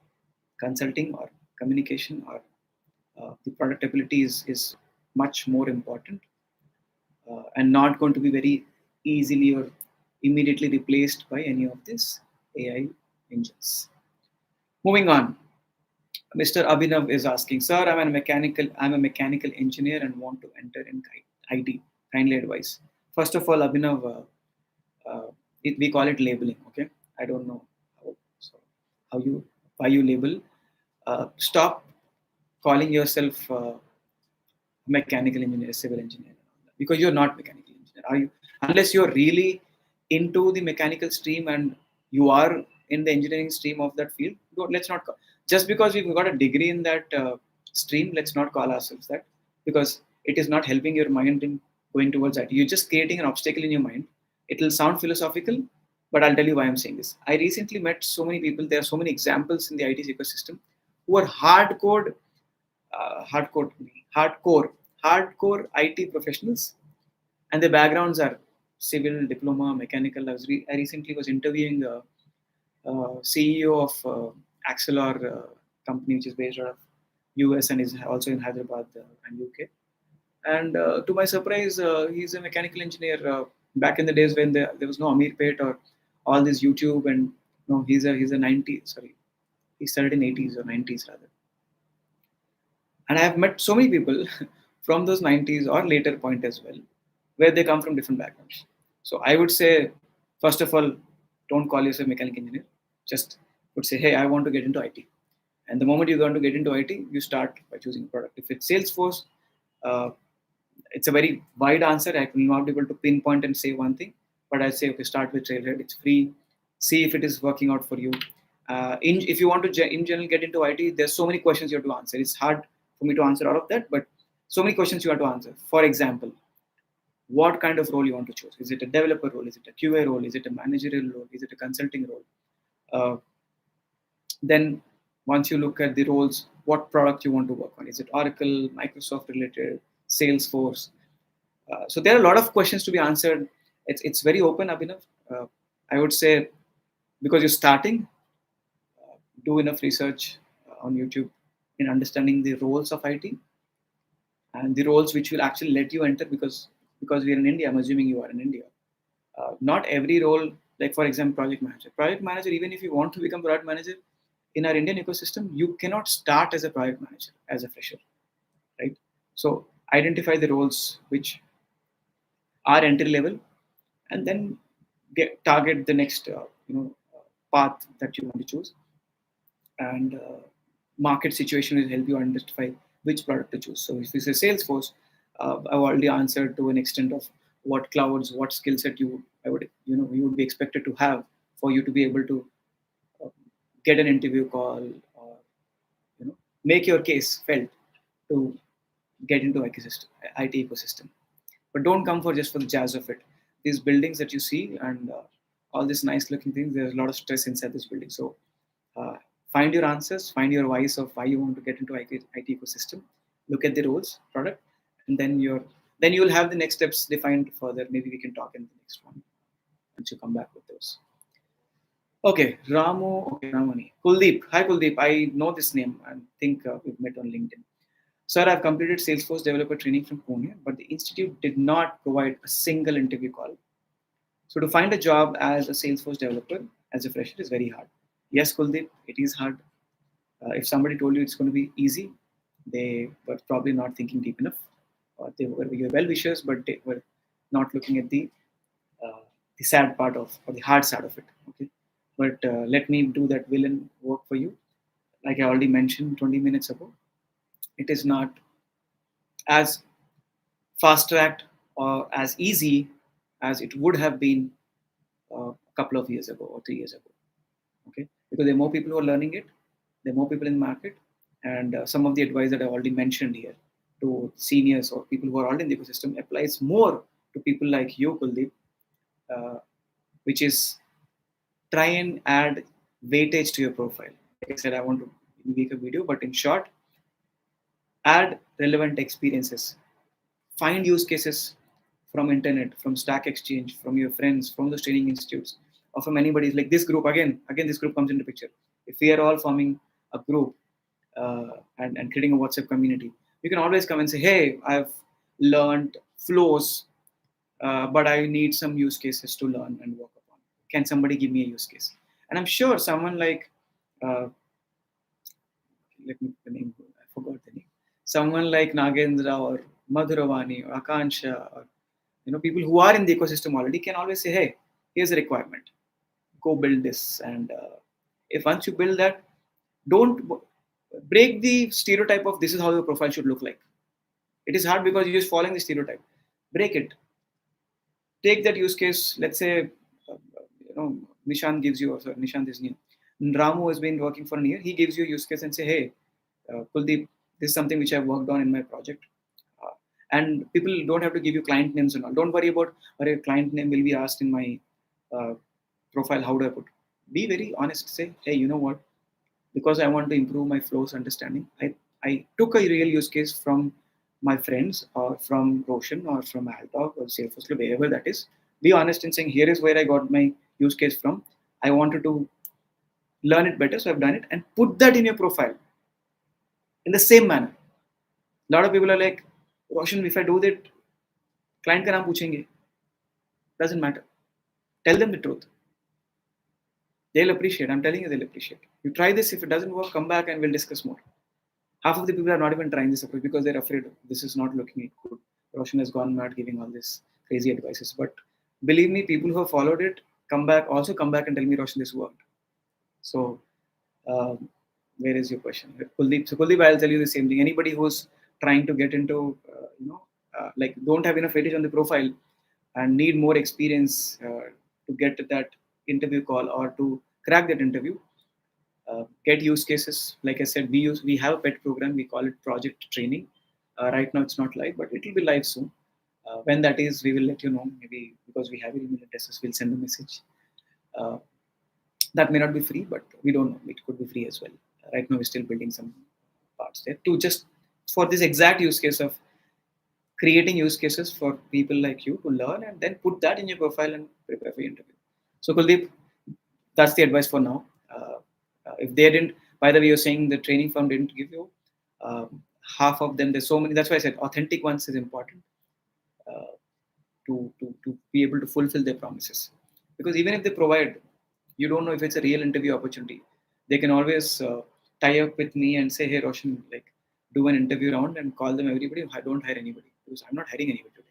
consulting or communication or the product ability is much more important and not going to be very easily or immediately replaced by any of this. AI engines. Moving on, Mr. Abhinav is asking, "Sir, I'm a mechanical engineer and want to enter in IT. Kindly advise." First of all, Abhinav, we call it labeling. Okay, I don't know how, so how you why you label. Stop calling yourself mechanical engineer, civil engineer, because you're not mechanical engineer, are you? Unless you're really into the mechanical stream and you are in the engineering stream of that field. Let's not call, just because we've got a degree in that stream. Let's not call ourselves that, because it is not helping your mind in going towards that. You're just creating an obstacle in your mind. It will sound philosophical, but I'll tell you why I'm saying this. I recently met so many people. There are so many examples in the IT ecosystem who are uh, hardcore, hardcore, hardcore IT professionals, and their backgrounds are civil, diploma, mechanical. I recently was interviewing CEO of Axelar company, which is based out of US and is also in Hyderabad and UK. And to my surprise, he's a mechanical engineer. Back in the days when there was no Amir Pet or all this YouTube, and no, he's a 90. Sorry, he started in 80s or 90s rather. And I have met so many people from those 90s or later point as well, where they come from different backgrounds. So I would say, first of all, don't call yourself mechanical engineer. Just would say, hey, I want to get into IT. And the moment you want to get into IT, you start by choosing a product. If it's Salesforce, uh, it's a very wide answer. I will not be able to pinpoint and say one thing, but I say, okay, start with Trailhead. It's free. See if it is working out for you. If you want to, in general, get into IT, there's so many questions you have to answer. It's hard for me to answer all of that, but so many questions you have to answer. For example, what kind of role you want to choose? Is it a developer role? Is it a QA role? Is it a managerial role? Is it a consulting role? Uh, then once you look at the roles, what product you want to work on? Is it Oracle, Microsoft related, Salesforce? So there are a lot of questions to be answered. It's very open, Abhinav. I would say, because you're starting, do enough research on YouTube in understanding the roles of IT and the roles which will actually let you enter, because we're in India. I'm assuming you are in India. Not every role, like for example, project manager. Project manager, even if you want to become project manager in our Indian ecosystem, you cannot start as a project manager as a fresher, right? So identify the roles which are entry level, and then target the next path that you want to choose, and market situation will help you identify which product to choose. So if you say Salesforce, I've already answered to an extent of what clouds, what skill set you would be expected to have for you to be able to uh, get an interview call, or make your case felt to get into IT ecosystem. But don't come for just for the jazz of it. These buildings that you see and all these nice looking things, there's a lot of stress inside this building. So uh, find your answers, find your whys of why you want to get into IT ecosystem. Look at the roles, product, and then you'll have the next steps defined further. Maybe we can talk in the next one once you come back with those. Okay, Ramu. Okay, Ramani. Kuldeep. Hi, Kuldeep. I know this name. I think we've met on LinkedIn. Sir, I've completed Salesforce developer training from Pune, but the institute did not provide a single interview call. So to find a job as a Salesforce developer as a fresher is very hard. Yes, Kuldeep, it is hard. If somebody told you it's going to be easy, they were probably not thinking deep enough. Or they were your well wishers, but they were not looking at uh, the sad part of, or the hard side of it. Okay, but let me do that villain work for you. Like I already mentioned 20 minutes ago, it is not as fast tracked or as easy as it would have been a couple of years ago or 3 years ago. Okay, because there are more people who are learning it, there are more people in the market, and some of the advice that I already mentioned here to seniors or people who are already in the ecosystem applies more to people like you, Kuldeep, uh, which is try and add weightage to your profile. Like I said, I want to make a video, but in short, add relevant experiences, find use cases from internet, from Stack Exchange, from your friends, from those training institutes, or from anybody. Like this group, again this group comes into picture. If we are all forming a group and creating a WhatsApp community, you can always come and say, hey, I've learned flows, but I need some use cases to learn and work upon. Can somebody give me a use case? And I'm sure someone like, uh, let me the name, I forgot the name. Someone like Nagendra or Madhuravani or Akansha or people who are in the ecosystem already can always say, hey, here's a requirement, go build this. And if once you build that, don't break the stereotype of this is how your profile should look like. It is hard because you're just following the stereotype. Break it. Take that use case. Let's say, uh, Nishant gives you, or sorry, Nishant is new. Ramu has been working for a year. He gives you a use case and say, hey, Kuldeep, this is something which I've worked on in my project. Uh, and people don't have to give you client names and all. Don't worry about, or a client name will be asked in my uh, profile. How do I put? Be very honest. Say, hey, you know what? Because I want to improve my flows understanding, I took a real use case from my friends or from Roshan or from Altalk or Salesforce, wherever that is. Be honest in saying, here is where I got my use case from. I wanted to learn it better, so I've done it, and put that in your profile in the same manner. A lot of people are like, Roshan, if I do that, client ka naam puchenge. Doesn't matter. Tell them the truth. They'll appreciate. I'm telling you, they'll appreciate. You try this. If it doesn't work, come back and we'll discuss more. Half of the people are not even trying this approach because they're afraid this is not looking good. Roshan has gone mad giving all this crazy advices. But believe me, people who have followed it also come back and tell me, Roshan, this worked. So, um, where is your question? Kuldeep. So, Kuldeep, I'll tell you the same thing. Anybody who's trying to get into, like don't have enough weightage on the profile and need more experience to get to that interview call or to crack that interview, get use cases. Like I said, we have a pet program. We call it Project Training. Right now, it's not live, but it will be live soon. When that is, we will let you know. Maybe because we have your email addresses, we'll send a message. Uh, that may not be free, but we don't know. It could be free as well. Right now, we're still building some parts there to just for this exact use case of creating use cases for people like you to learn and then put that in your profile and prepare for your interview. So, Kuldeep, that's the advice for now. If they didn't, by the way, you're saying the training firm didn't give you half of them. There's so many. That's why I said authentic ones is important uh, to be able to fulfill their promises. Because even if they provide, you don't know if it's a real interview opportunity. They can always tie up with me and say, "Hey, Roshan, like do an interview round and call them everybody. I don't hire anybody because I'm not hiring anybody today."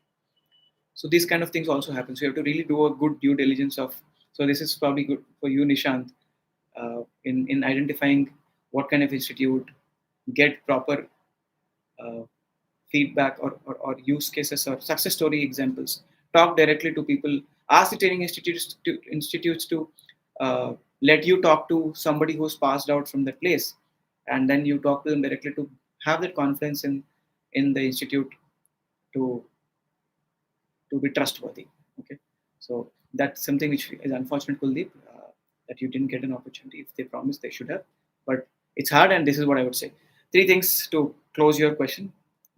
So these kind of things also happen. So you have to really do a good due diligence of. So this is probably good for you, Nishant, in identifying what kind of institute, get proper uh, feedback or use cases or success story examples. Talk directly to people. Ask the training institutes to let you talk to somebody who's passed out from that place, and then you talk to them directly to have that confidence in the institute to be trustworthy. Okay, so that's something which is unfortunate, Kuldeep, that you didn't get an opportunity. If they promised, they should have, but it's hard. And this is what I would say: three things to close your question.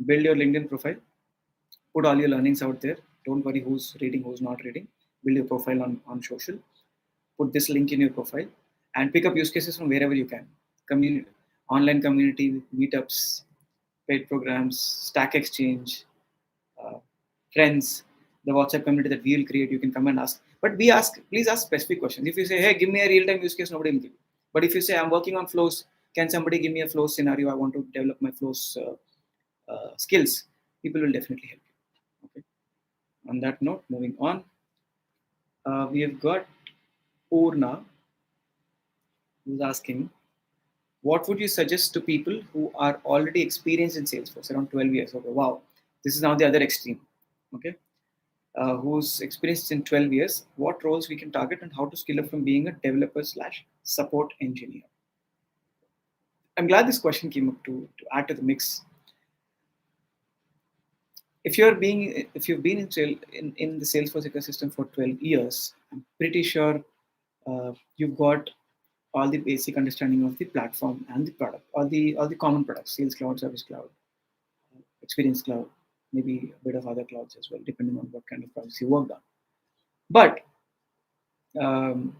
Build your LinkedIn profile. Put all your learnings out there. Don't worry who's reading, who's not reading. Build your profile on social. Put this link in your profile and pick up use cases from wherever you can. Community, online community, meetups, paid programs, Stack Exchange, uh, friends, the WhatsApp community that we will create. You can come and ask. But please ask specific questions. If you say, hey, give me a real time use case, nobody will give you. But if you say, I'm working on flows, can somebody give me a flow scenario? I want to develop my flows skills. People will definitely help you. Okay. On that note, moving on, we have got Purna who's asking, what would you suggest to people who are already experienced in Salesforce around 12 years? Okay, wow. This is now the other extreme. Okay. Who's experienced in 12 years, what roles we can target and how to skill up from being a developer slash support engineer. I'm glad this question came up to add to the mix. If you've been in the Salesforce ecosystem for 12 years, I'm pretty sure you've got all the basic understanding of the platform and the product, all the common products, Sales Cloud, Service Cloud, Experience Cloud, maybe a bit of other clouds as well, depending on what kind of projects you worked on. But um,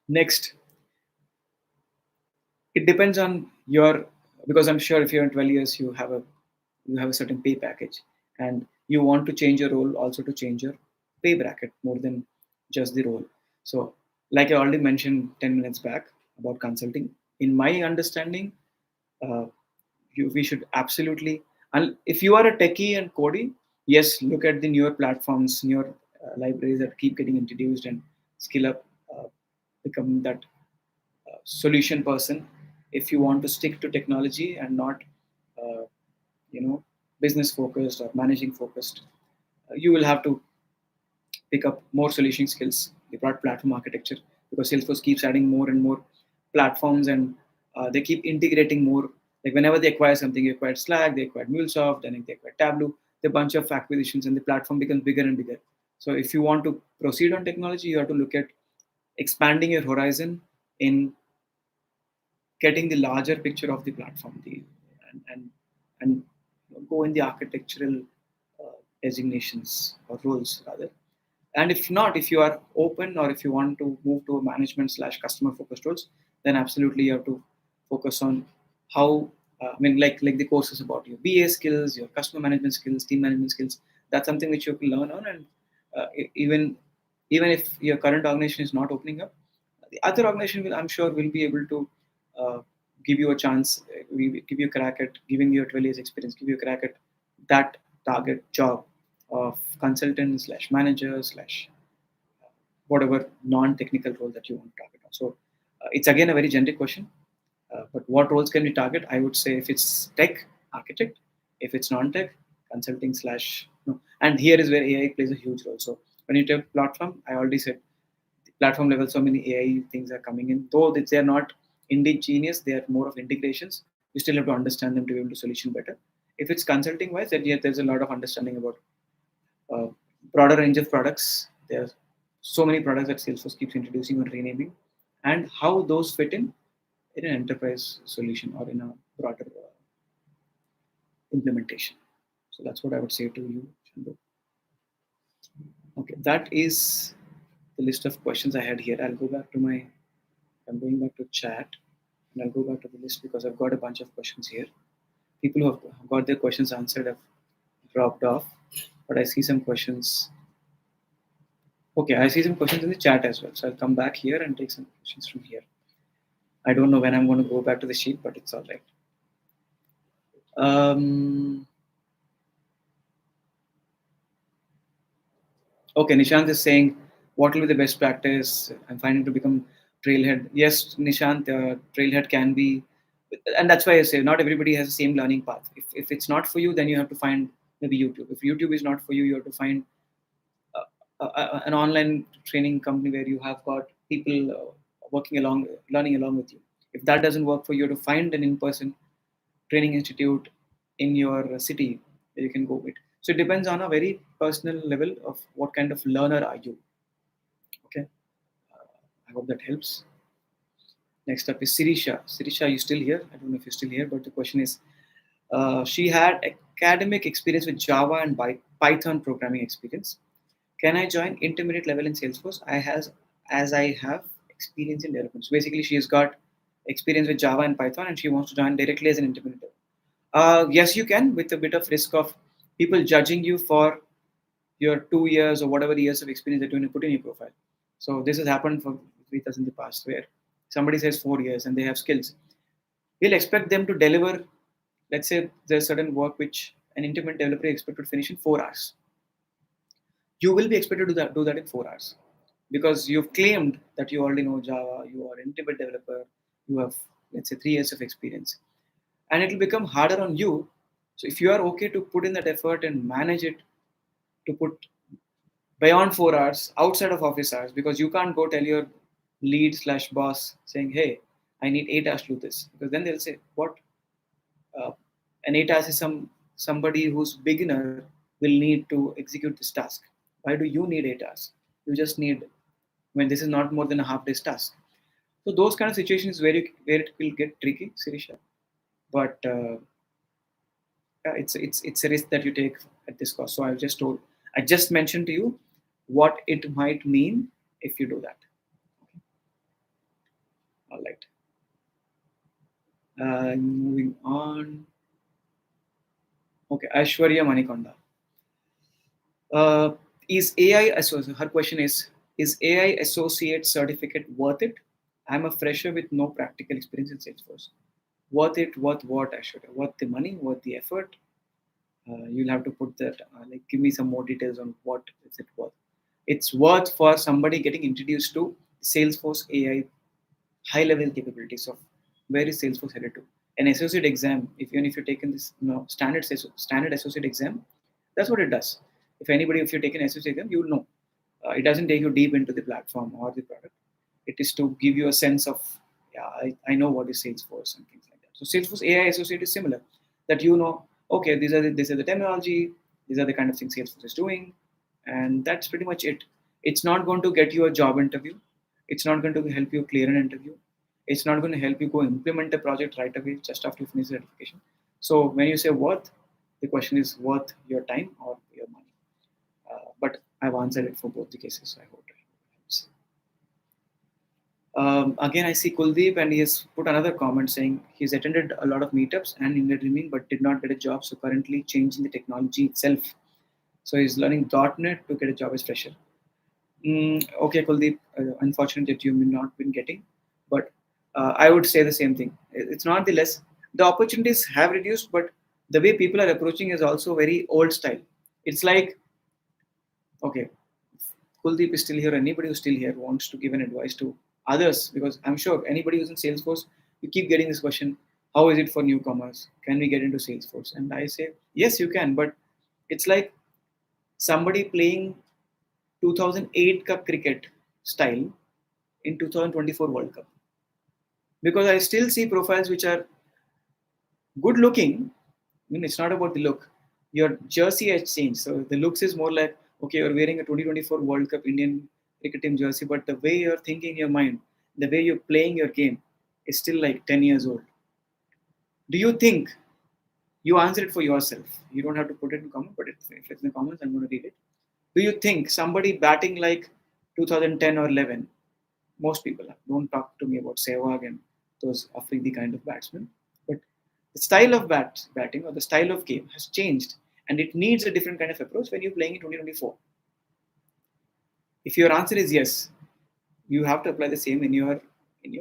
next, it depends on your, because I'm sure if you're in 12 years, you have a certain pay package, and you want to change your role also to change your pay bracket more than just the role. So Like I already mentioned 10 minutes back about consulting, in my understanding, uh, we should absolutely, and if you are a techie and coding, yes, look at the newer platforms, newer libraries that keep getting introduced and skill up, become that solution person. If you want to stick to technology and not, uh, you know, business focused or managing focused, you will have to pick up more solution skills, the broad platform architecture, because Salesforce keeps adding more and more platforms, and they keep integrating more. Like whenever they acquire something, they acquired Slack, they acquired MuleSoft, and they acquired Tableau, the bunch of acquisitions, and the platform becomes bigger and bigger. So if you want to proceed on technology, you have to look at expanding your horizon in getting the larger picture of the platform, and go in the architectural designations or roles rather. And if not, if you are open or if you want to move to a management slash customer focused roles, then absolutely you have to focus on how, like the courses about your BA skills, your customer management skills, team management skills. That's something which you can learn on, and even if your current organization is not opening up, the other organization will, I'm sure, will be able to uh, give you a chance, give you a crack at giving you a 12 years experience, give you a crack at that target job of consultant slash manager slash whatever non-technical role that you want to target on. So it's again a very generic question. But what roles can we target? I would say if it's tech, architect. If it's non-tech, consulting slash. No. And here is where AI plays a huge role. So when you take platform, I already said the platform level, so many AI things are coming in. Though they are not indigenous, they are more of integrations. You still have to understand them to be able to solution better. If it's consulting wise, then yeah, there's a lot of understanding about uh, broader range of products. There are so many products that Salesforce keeps introducing or renaming, and how those fit in an enterprise solution or in a broader implementation. So that's what I would say to you, Chandu. Okay, that is the list of questions I had here. I'll go back to my. I'm going back to chat, and I'll go back to the list because I've got a bunch of questions here. People who have got their questions answered have dropped off, but I see some questions. Okay, I see some questions in the chat as well. So I'll come back here and take some questions from here. I don't know when I'm going to go back to the sheet, but it's all right. Um, okay, Nishant is saying, what will be the best practice? I'm finding to become trailhead. Yes, Nishant, trailhead can be, and that's why I say not everybody has the same learning path. If it's not for you, then you have to find maybe YouTube. If YouTube is not for you, you have to find an online training company where you have got people working along, learning along with you. If that doesn't work for you, to find an in-person training institute in your city where you can go with. So it depends on a very personal level of what kind of learner are you. Okay, I hope that helps. Next up is Sirisha. Sirisha, you still here? I don't know if you're still here, but the question is, she had academic experience with Java and Python programming experience. Can I join intermediate level in Salesforce? As I have experience in development. So basically, she's got experience with Java and Python, and she wants to join directly as an intermediate level. Yes, you can, with a bit of risk of people judging you for your 2 years or whatever years of experience that you want to put in your profile. So this has happened with us in the past, where somebody says 4 years and they have skills. We'll expect them to deliver. Let's say there's certain work which an intermediate developer is expected to finish in 4 hours. You will be expected to do that in 4 hours because you've claimed that you already know Java, you are an intermediate developer, you have, let's say, 3 years of experience, and it will become harder on you. So if you are okay to put in that effort and manage it to put beyond 4 hours outside of office hours, because you can't go tell your lead slash boss saying, hey, I need 8 hours to do this, because then they'll say, what? uh, an 8 hours is somebody who's beginner will need to execute this task. Why do you need 8 hours? You just need, when this is not more than a half day's task. So those kind of situations where it will get tricky, Sirisha. But yeah, it's a risk that you take at this cost. So I just mentioned to you what it might mean if you do that. All right. Moving on. Okay, Aishwarya Manikonda. Uh, is AI, so her question is Is AI associate certificate worth it? I'm a fresher with no practical experience in Salesforce. Worth it? Worth what? I should. Worth the money? Worth the effort? You'll have to put that. Like, give me some more details on what is it worth. It's worth for somebody getting introduced to Salesforce AI high level capabilities of where is Salesforce headed to. An associate exam, if even if you're taking this standard associate exam, that's what it does. If you're taking associate exam, you'll know. It doesn't take you deep into the platform or the product. It is to give you a sense of, yeah, I know what is Salesforce and things like that. So Salesforce AI associate is similar, that you know, okay, these are the terminology, these are the kind of things Salesforce is doing, and that's pretty much it. It's not going to get you a job interview. It's not going to help you clear an interview. It's not going to help you go implement a project right away just after you finish the certification. So when you say worth, the question is worth your time or your money. But I've answered it for both the cases. So I hope it helps. Again, I see Kuldeep, and he has put another comment saying he's attended a lot of meetups and in the dreaming, but did not get a job. So currently changing the technology itself. So he's learning .NET to get a job as fresher. Okay, Kuldeep, unfortunate that you may not been getting, but I would say the same thing. It's not the less. The opportunities have reduced, but the way people are approaching is also very old style. It's like, okay, Kuldeep is still here. Anybody who's still here wants to give an advice to others, because I'm sure anybody who's in Salesforce, you keep getting this question: how is it for newcomers? Can we get into Salesforce? And I say, yes, you can, but it's like somebody playing 2008 Cup cricket style in 2024 World Cup. Because I still see profiles which are good looking. I mean, it's not about the look. Your jersey has changed. So the looks is more like, okay, you're wearing a 2024 World Cup Indian cricket team jersey, but the way you're thinking in your mind, the way you're playing your game is still like 10 years old. Do you think you answer it for yourself? You don't have to put it in comment, but if it's in the comments, I'm going to read it. Do you think somebody batting like 2010 or 11, most people don't talk to me about Sehwag and those Afridi kind of batsmen, but the style of batting or the style of game has changed, and it needs a different kind of approach when you're playing in 2024. If your answer is yes, you have to apply the same in your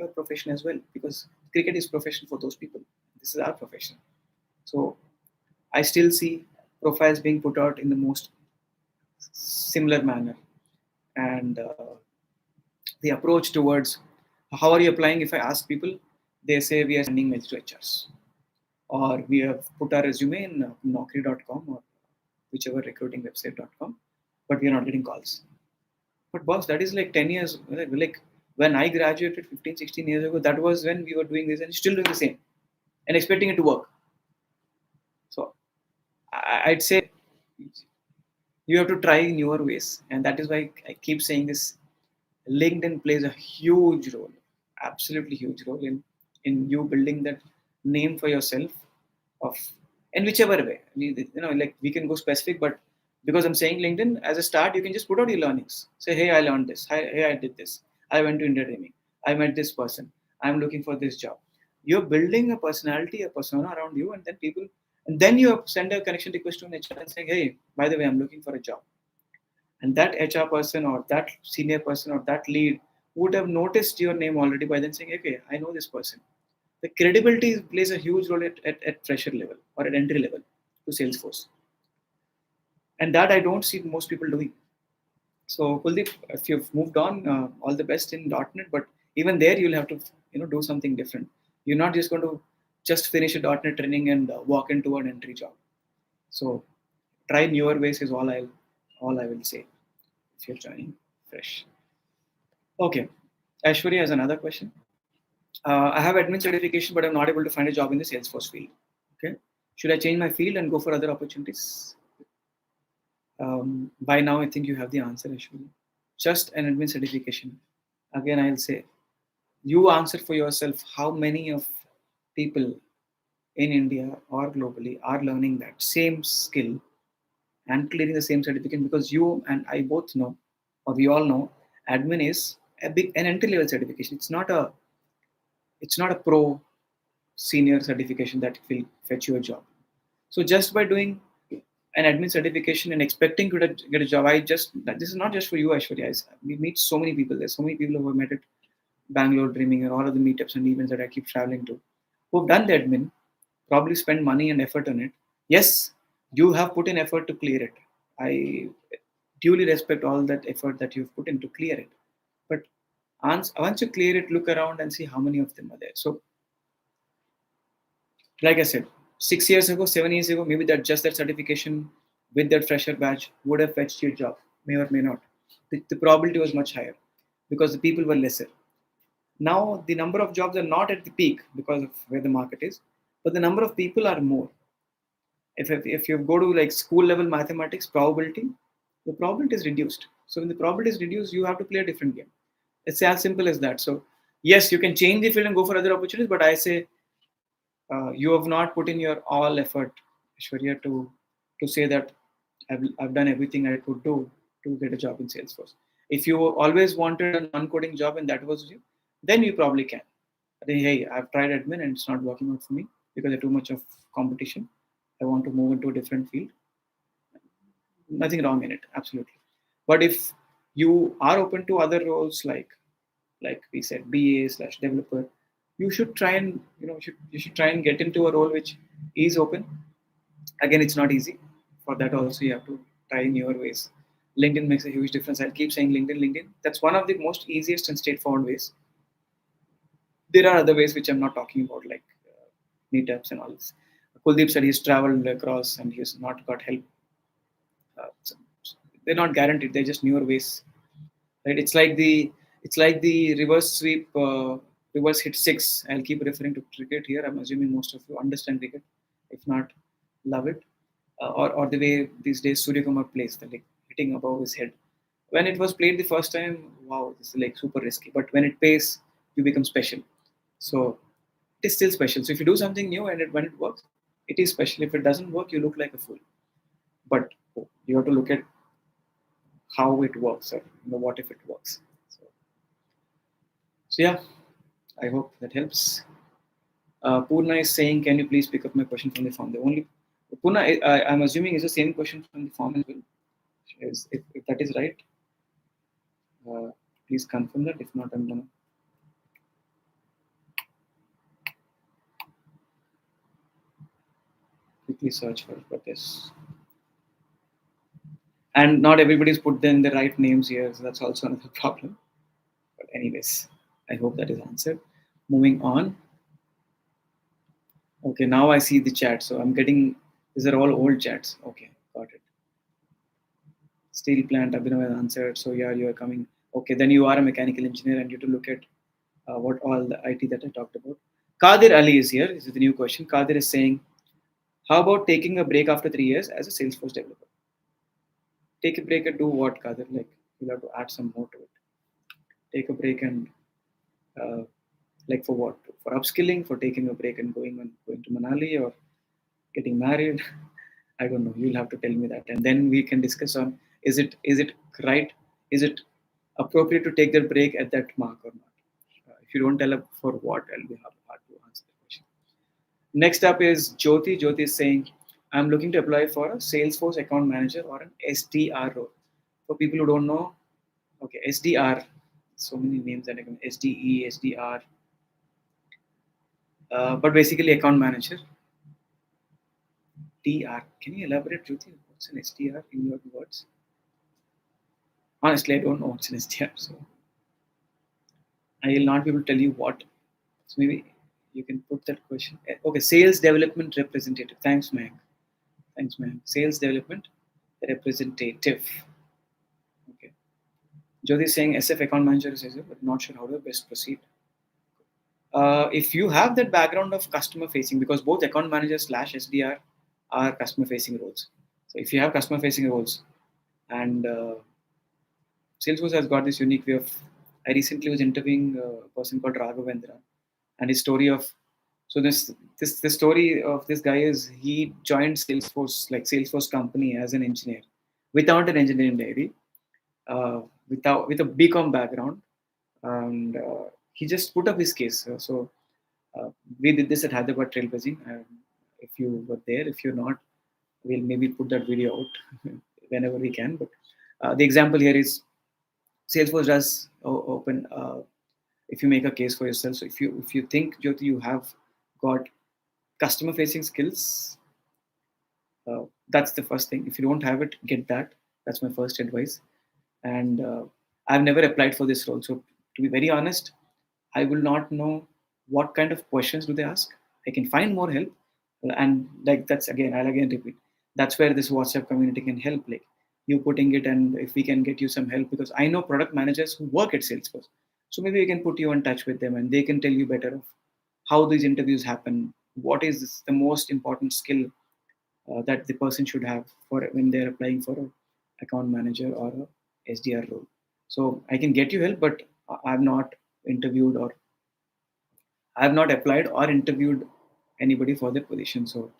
profession as well, because cricket is profession for those people. This is our profession. So I still see profiles being put out in the most similar manner, and the approach towards how are you applying. If I ask people, they say we are sending mails to HRs, or we have put our resume in naukri.com or whichever recruiting website.com, but we are not getting calls. But boss, that is like 10 years, like when I graduated 15, 16 years ago, that was when we were doing this and still doing the same and expecting it to work. So I'd say you have to try newer ways. And that is why I keep saying this. LinkedIn plays a huge role, absolutely huge role in you building that name for yourself of in whichever way. Like we can go specific, but because I'm saying LinkedIn as a start, you can just put out your learnings. Say, hey, I learned this. Hey, I did this. I went to India training. I met this person. I'm looking for this job. You're building a personality, a persona around you, and then you send a connection request to an HR and saying, hey, by the way, I'm looking for a job. And that HR person or that senior person or that lead would have noticed your name already by then saying, okay, I know this person. The credibility plays a huge role at fresher level or at entry level to Salesforce. And that I don't see most people doing. So Kuldeep, if you've moved on, all the best in .NET, but even there you'll have to do something different. You're not just going to just finish a .NET training and walk into an entry job. So try newer ways is all I will say if you're joining fresh. Okay, Ashwarya has another question. I have admin certification, but I'm not able to find a job in the Salesforce field. Okay, should I change my field and go for other opportunities? By now, I think you have the answer, Ashwarya. Just an admin certification. Again, I'll say you answer for yourself. How many of people in India or globally are learning that same skill and clearing the same certificate? Because you and I both know, or we all know, admin is an entry level certification. It's not a pro senior certification that will fetch you a job. So just by doing an admin certification and expecting to get a job. This is not just for you, Aishwarya. We meet so many people. There's so many people who have met at Bangalore Dreaming and all of the meetups and events that I keep traveling to, who've done the admin, probably spend money and effort on it. Yes, you have put in effort to clear it. I duly respect all that effort that you've put in to clear it. But once you clear it, look around and see how many of them are there. So, like I said, 6 years ago, 7 years ago, maybe that certification with that fresher badge would have fetched you a job, may or may not. The probability was much higher because the people were lesser. Now the number of jobs are not at the peak because of where the market is, but the number of people are more. If you go to like school level mathematics probability, the probability is reduced. So when the probability is reduced, you have to play a different game. It's as simple as that. So yes, you can change the field and go for other opportunities, but I say you have not put in your all effort, Shwarya, to say that I've done everything I could do to get a job in Salesforce. If you always wanted a non-coding job and that was you, then you probably can. I think, hey, I've tried admin and it's not working out for me because there's too much of competition. I want to move into a different field. Nothing wrong in it, absolutely. But if you are open to other roles like we said, BA slash developer, you should try and you should try and get into a role which is open. Again, it's not easy. For that also you have to try in your ways. LinkedIn makes a huge difference. I'll keep saying LinkedIn. That's one of the most easiest and straightforward ways. There are other ways which I'm not talking about, like meetups and all this. Kuldeep said he's traveled across and he's not got help. So they're not guaranteed. They're just newer ways, right? It's like the reverse sweep, reverse hit six. I'll keep referring to cricket here. I'm assuming most of you understand cricket. If not, love it. Or the way these days Surya Kumar plays, the like hitting above his head. When it was played the first time, wow, this is like super risky. But when it pays, you become special. So it is still special. So if you do something new and when it works, it is special. If it doesn't work, you look like a fool. But you have to look at how it works, or what if it works. So yeah, I hope that helps. Purna is saying, can you please pick up my question from the form? The only Purna, I'm assuming is the same question from the form as well. If that is right, uh, please confirm that. If not, I'm gonna quickly search for this. And not everybody's put then the right names here, so that's also another problem. But anyways, I hope that is answered. Moving on. Okay, now I see the chat. So I'm getting, these are all old chats. Okay, got it. Steel plant, Abhinav has answered. So yeah, you are coming. Okay, then you are a mechanical engineer and you have to look at what all the IT that I talked about. Kadir Ali is here. This is the new question. Kadir is saying, how about taking a break after 3 years as a Salesforce developer? Take a break and do what, Kadir? Like, you'll have to add some more to it. Take a break and uh, like for what? For upskilling, for taking a break and going to Manali, or getting married? I don't know. You'll have to tell me that, and then we can discuss on is it right? Is it appropriate to take that break at that mark or not? If you don't tell up for what, I'll be hard to answer the question. Next up is Jyoti. Jyoti is saying, I'm looking to apply for a Salesforce account manager or an SDR role. For people who don't know, okay, SDR, so many names that I can SDE, SDR, but basically account manager. DR. Can you elaborate, Jyoti? What's an SDR in your words? Honestly, I don't know what's an SDR, so I will not be able to tell you what. So maybe you can put that question. Okay, sales development representative. Thanks, Mayank. Thanks, Mayank. Sales development representative. Okay. Jyoti is saying SF account manager is easier, but not sure how to best proceed. If you have that background of customer facing, because both account manager slash SDR are customer facing roles. So if you have customer facing roles, and Salesforce has got this unique way of. I recently was interviewing a person called Raghavendra, and his story of. So this story of this guy is he joined Salesforce, like Salesforce company, as an engineer without an engineering degree, with a BCom background, and he just put up his case. So we did this at Hyderabad Trailblazing. If you were there, if you're not, We'll maybe put that video out whenever we can. But the example here is Salesforce does open. If you make a case for yourself, so if you think Jyoti, you have got customer facing skills, that's the first thing. If you don't have it, get that. That's my first advice. And I've never applied for this role, so to be very honest, I will not know what kind of questions do they ask. I can find more help, and like that's again, I'll again repeat. That's where this WhatsApp community can help. Like you putting it, and if we can get you some help, because I know product managers who work at Salesforce, so maybe we can put you in touch with them, and they can tell you better of how these interviews happen. What is the most important skill that the person should have for when they're applying for a account manager or a SDR role. So I can get you help, but I've not interviewed or I've not applied or interviewed anybody for the position. So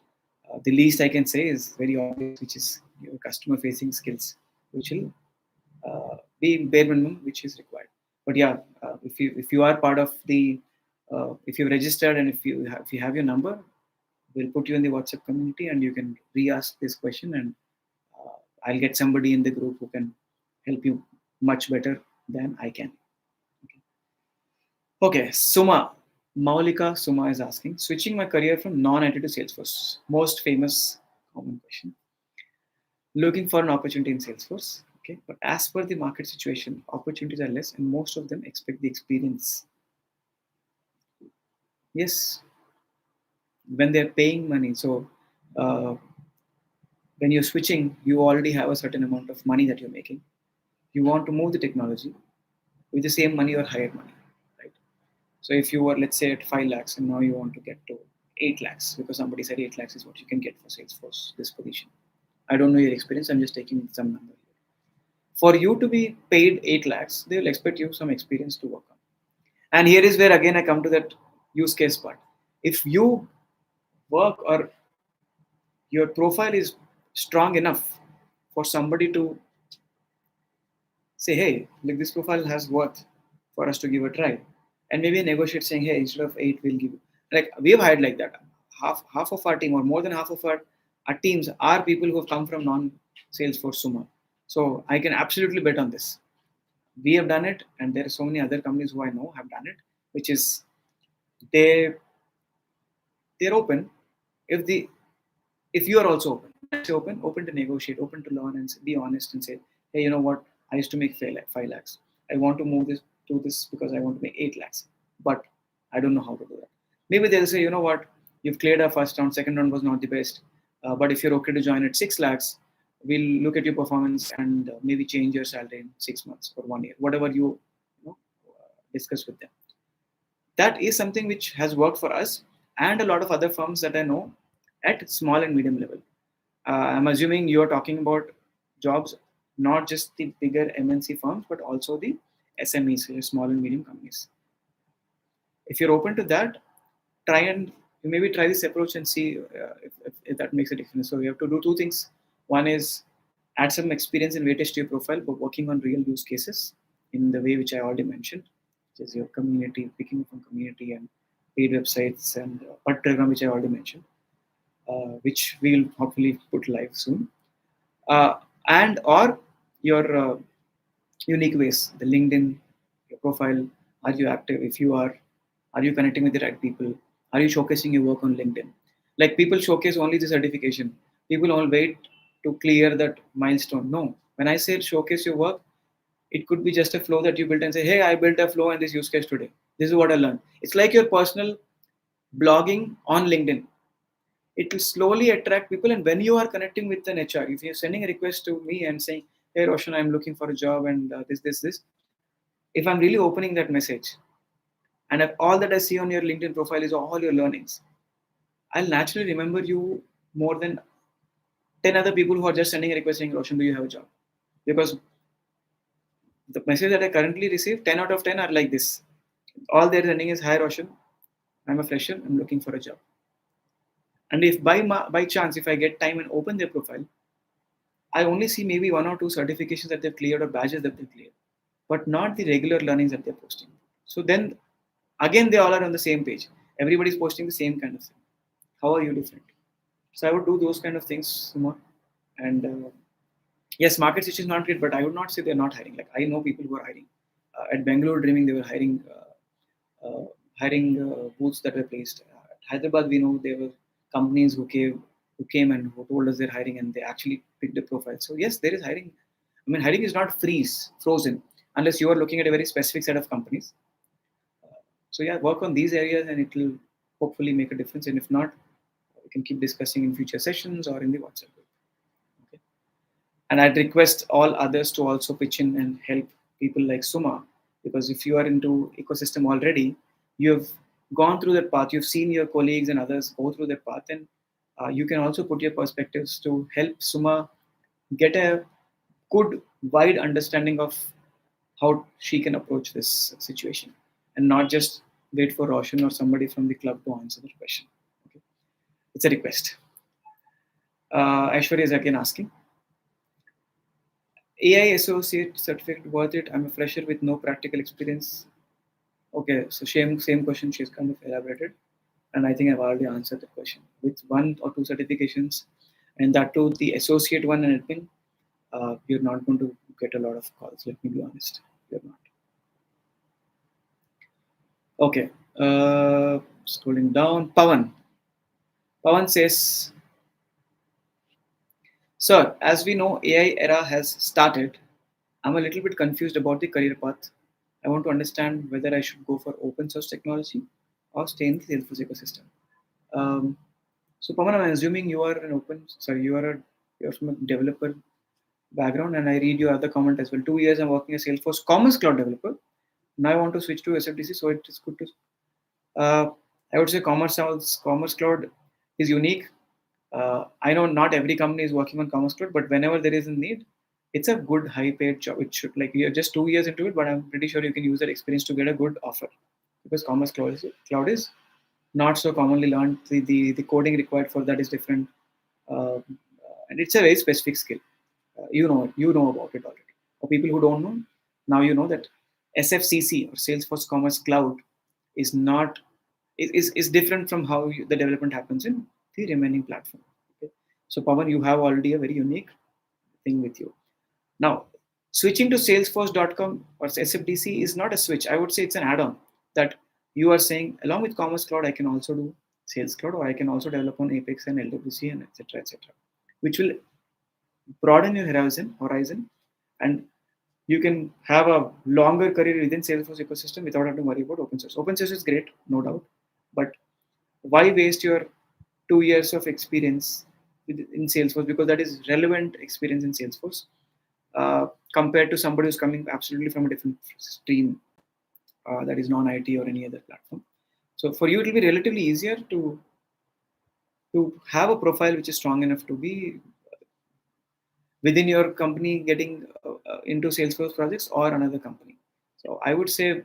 the least I can say is very obvious, which is your customer facing skills, which will be bare minimum, which is required. But yeah, if you are part of the if you've registered and if you have your number, we'll put you in the WhatsApp community and you can re-ask this question, and I'll get somebody in the group who can help you much better than I can. Okay, Suma. Maulika Suma is asking, switching my career from non-IT to Salesforce. Most famous common question. Looking for an opportunity in Salesforce. Okay, but as per the market situation, opportunities are less, and most of them expect the experience. Yes, when they're paying money. So uh, when you're switching, you already have a certain amount of money that you're making. You want to move the technology with the same money or higher money, right? So if you were, let's say, at 5 lakhs and now you want to get to 8 lakhs because somebody said 8 lakhs is what you can get for Salesforce, this position. I don't know your experience, I'm just taking some number. For you to be paid 8 lakhs, they will expect you some experience to work on. And here is where again I come to that use case part. If you work or your profile is strong enough for somebody to say, hey, like this profile has worth for us to give a try. And maybe negotiate saying, hey, instead of 8, we'll give you. Like we've hired like that. Half of our team or more than half of our teams are people who have come from non-Salesforce Suma. So I can absolutely bet on this. We have done it, and there are so many other companies who I know have done it, which is they they're open if the if you are also open. When I say open to negotiate, open to learn, and be honest and say, hey, you know what? I used to make 5 lakhs. I want to move this to this because I want to make 8 lakhs, but I don't know how to do that. Maybe they'll say, you know what? You've cleared our first round, second round was not the best, but if you're okay to join at 6 lakhs, we'll look at your performance and maybe change your salary in 6 months or 1 year, whatever you know, discuss with them. That is something which has worked for us and a lot of other firms that I know at small and medium level. I'm assuming you are talking about jobs, not just the bigger MNC firms, but also the SMEs, small and medium companies. If you're open to that, try and you maybe try this approach and see if that makes a difference. So you have to do two things. One is add some experience and weightage to your profile, but working on real use cases in the way which I already mentioned, which is your community, picking from community and paid websites and PUT program, which I already mentioned, which we'll hopefully put live soon. And or your unique ways, the LinkedIn, your profile. Are you active? If you are you connecting with the right people? Are you showcasing your work on LinkedIn? Like people showcase only the certification. People all wait to clear that milestone. No, when I say showcase your work, it could be just a flow that you built and say, hey, I built a flow and this use case today. This is what I learned. It's like your personal blogging on LinkedIn. It will slowly attract people. And when you are connecting with an HR, if you're sending a request to me and saying, hey, Roshan, I'm looking for a job and this, if I'm really opening that message and if all that I see on your LinkedIn profile is all your learnings, I'll naturally remember you more than 10 other people who are just sending a request saying, Roshan, do you have a job? Because the message that I currently receive, 10 out of 10 are like this. All they're sending is, hi, Roshan, I'm a fresher, I'm looking for a job. And if by chance, if I get time and open their profile, I only see maybe one or two certifications that they've cleared or badges that they've cleared, but not the regular learnings that they're posting. So then again, they all are on the same page. Everybody's posting the same kind of thing. How are you different? So I would do those kind of things more. And yes, market situation is not great, but I would not say they're not hiring. Like I know people who are hiring. At Bangalore Dreaming, they were hiring booths that were placed. At Hyderabad, we know there were companies who came and who told us they're hiring, and they actually picked the profile. So yes, there is hiring. I mean, hiring is not frozen, unless you are looking at a very specific set of companies. So yeah, work on these areas, and it will hopefully make a difference. And if not, we can keep discussing in future sessions or in the WhatsApp group. Okay. And I'd request all others to also pitch in and help people like Suma, because if you are into ecosystem already, you have gone through that path, you've seen your colleagues and others go through that path, and you can also put your perspectives to help Suma get a good, wide understanding of how she can approach this situation, and not just wait for Roshan or somebody from the club to answer the question. Okay. It's a request. Aishwarya is again asking, AI associate certificate worth it? I'm a fresher with no practical experience. Okay, so same question she's kind of elaborated, and I think I've already answered the question. With one or two certifications, and that too the associate one and admin, you're not going to get a lot of calls. Let me be honest, you're not. Okay, scrolling down, Pawan. Pawan says, "Sir, as we know, AI era has started. I'm a little bit confused about the career path. I want to understand whether I should go for open source technology or stay in the Salesforce ecosystem." Um, so, Pawan, I'm assuming you're from a developer background, and I read your other comment as well. 2 years I'm working as Salesforce Commerce Cloud developer. Now I want to switch to SFDC, so it is good to. Uh, I would say Commerce Cloud is unique. I know not every company is working on Commerce Cloud, but whenever there is a need, it's a good high paid job. It should, like, you're just 2 years into it, but I'm pretty sure you can use that experience to get a good offer, because Cloud is not so commonly learned. The coding required for that is different, uh, and it's a very specific skill. You know about it already. For people who don't know, now you know that SFCC or Salesforce Commerce Cloud is not is different from how the development happens in the remaining platform. Okay? So Pawan, you have already a very unique thing with you. Now, switching to Salesforce.com or SFDC is not a switch. I would say it's an add-on that you are saying, along with Commerce Cloud, I can also do Sales Cloud, or I can also develop on Apex and LWC and etc., which will broaden your horizon, and you can have a longer career within Salesforce ecosystem without having to worry about open source. Open source is great, no doubt, but why waste your 2 years of experience in Salesforce, because that is relevant experience in Salesforce, compared to somebody who's coming absolutely from a different stream, that is non-IT or any other platform. So for you, it will be relatively easier to have a profile which is strong enough to be within your company getting into Salesforce projects or another company. So I would say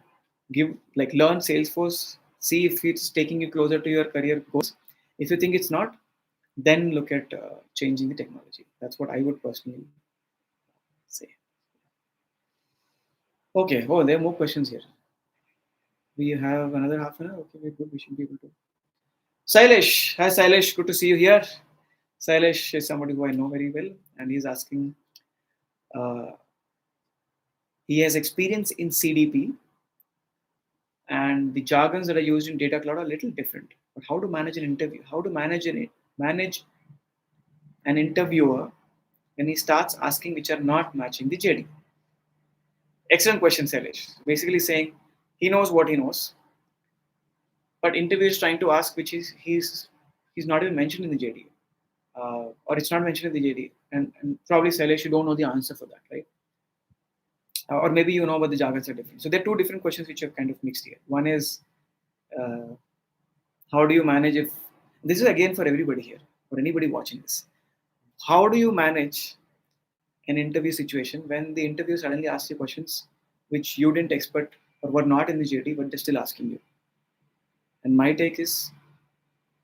learn Salesforce, see if it's taking you closer to your career goals. If you think it's not, then look at changing the technology. That's what I would personally say. Okay. Oh, there are more questions here. We have another half an hour. Okay, we're good. We should be able to. Sailesh. Hi, Sailesh. Good to see you here. Sailesh is somebody who I know very well, and he's asking. Uh, he has experience in CDP, and the jargons that are used in Data Cloud are a little different. But how to manage an interview? How to manage an interviewer when he starts asking which are not matching the JD? Excellent question, Sailesh. Basically saying he knows what he knows, but interviewer is trying to ask which is he's not even mentioned in the JD, or it's not mentioned in the JD, and probably Sailesh, you don't know the answer for that, right? Or maybe you know, but the jargons are different. So there are two different questions which are kind of mixed here. One is, uh, how do you manage if this is again for everybody here, or anybody watching this? How do you manage an interview situation when the interview suddenly asks you questions which you didn't expect or were not in the JD, but they're still asking you? And my take is,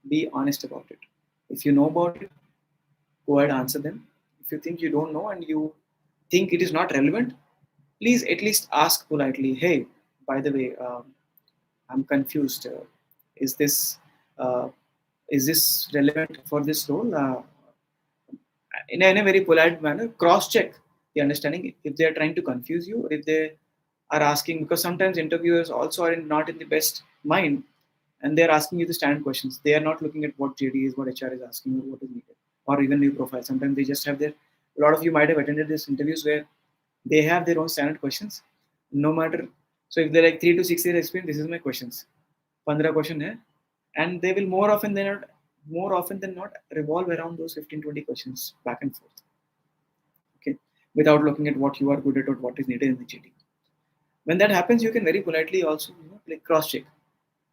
be honest about it. If you know about it, go ahead and answer them. If you think you don't know and you think it is not relevant, please at least ask politely, hey, by the way, I'm confused. Is this uh, is this relevant for this role? In a very polite manner, cross check the understanding if they are trying to confuse you, or if they are asking, because sometimes interviewers also are not in the best mind, and they are asking you the standard questions. They are not looking at what JD is, what HR is asking you, what is needed, or even new profile. Sometimes they just have their. A lot of you might have attended these interviews where they have their own standard questions, no matter. So if they're like 3 to 6 years experience, this is my questions. 15 question hai, and they will more often than not revolve around those 15-20 questions back and forth. Okay, without looking at what you are good at or what is needed in the JD. When that happens, you can very politely also like cross check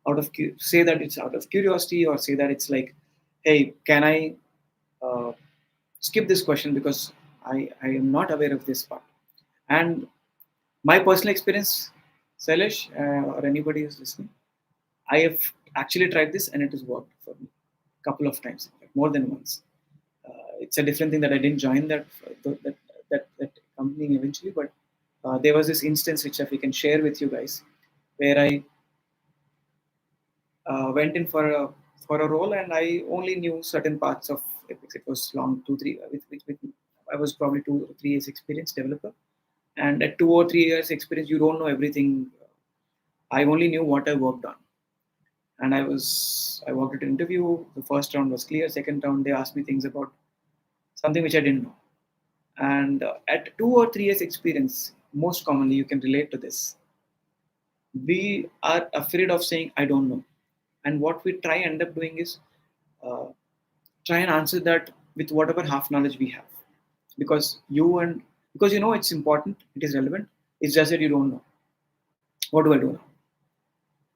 out of say that it's out of curiosity, or say that it's like, hey, can I uh, skip this question because I am not aware of this part. And my personal experience, Sailesh, or anybody who's listening, I have actually tried this and it has worked for me a couple of times, more than once. It's a different thing that I didn't join that company eventually, but there was this instance which if we can share with you guys, where I went in for a role and I only knew certain parts of Epics. It was long 2 3 with I was probably 2 or 3 years experience developer, and at 2 or 3 years experience, you don't know everything. I only knew what I worked on, and I walked at an interview. The first round was clear. Second round, they asked me things about something which I didn't know. And at 2 or 3 years experience, most commonly you can relate to this. We are afraid of saying I don't know, and what we try end up doing is uh, try and answer that with whatever half knowledge we have, because because you know it's important, it is relevant. It's just that you don't know. What do I do now?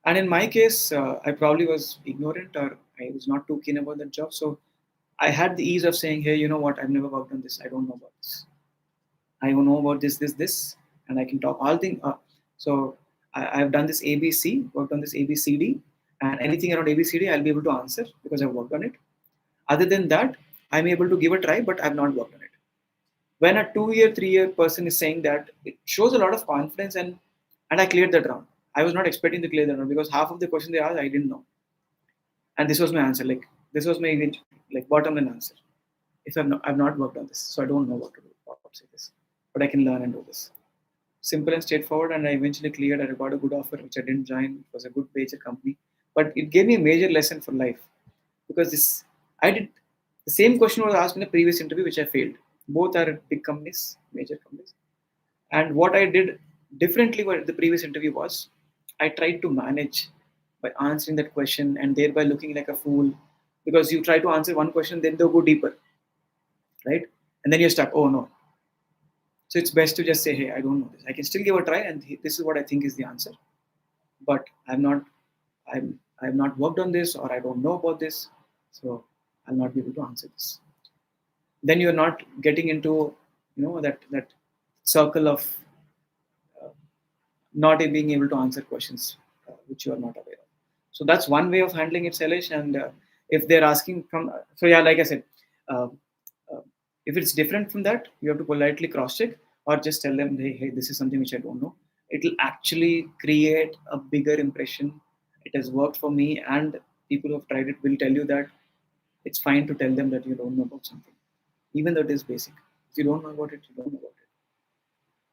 And in my case, I probably was ignorant, or I was not too keen about that job. So I had the ease of saying, hey, you know what? I've never worked on this. I don't know about this. I know about this, and I can talk all things. So I've done this ABC, worked on this ABCD, and anything around ABCD, I'll be able to answer because I've worked on it. Other than that, I'm able to give a try, but I've not worked on it. When a 2 year, 3 year person is saying that, it shows a lot of confidence, and I cleared that round. I was not expecting to clear that round because half of the question they asked I didn't know, and this was my answer. Like this was my like bottom line answer. If I've not worked on this, so I don't know what to do, how to say this, but I can learn and do this. Simple and straightforward, and I eventually cleared. I got a good offer, which I didn't join. It was a good major company, but it gave me a major lesson for life, because this I did the same question was asked in a previous interview, which I failed. Both are big companies, major companies, and what I did differently with the previous interview was I tried to manage by answering that question and thereby looking like a fool, because you try to answer one question, then they'll go deeper, right? And then you're stuck. Oh no. So it's best to just say, hey, I don't know this. I can still give a try, and this is what I think is the answer. But I've not worked on this, or I don't know about this, so I'll not be able to answer this. Then you're not getting into that circle of uh, not being able to answer questions which you are not aware of. So that's one way of handling it, Sailesh. And if they're asking from, so yeah, like I said, uh, uh, if it's different from that, you have to politely cross check, or just tell them, hey, this is something which I don't know. It'll actually create a bigger impression. It has worked for me, and people who have tried it will tell you that it's fine to tell them that you don't know about something, even though it is basic. If you don't know about it, you don't know about it.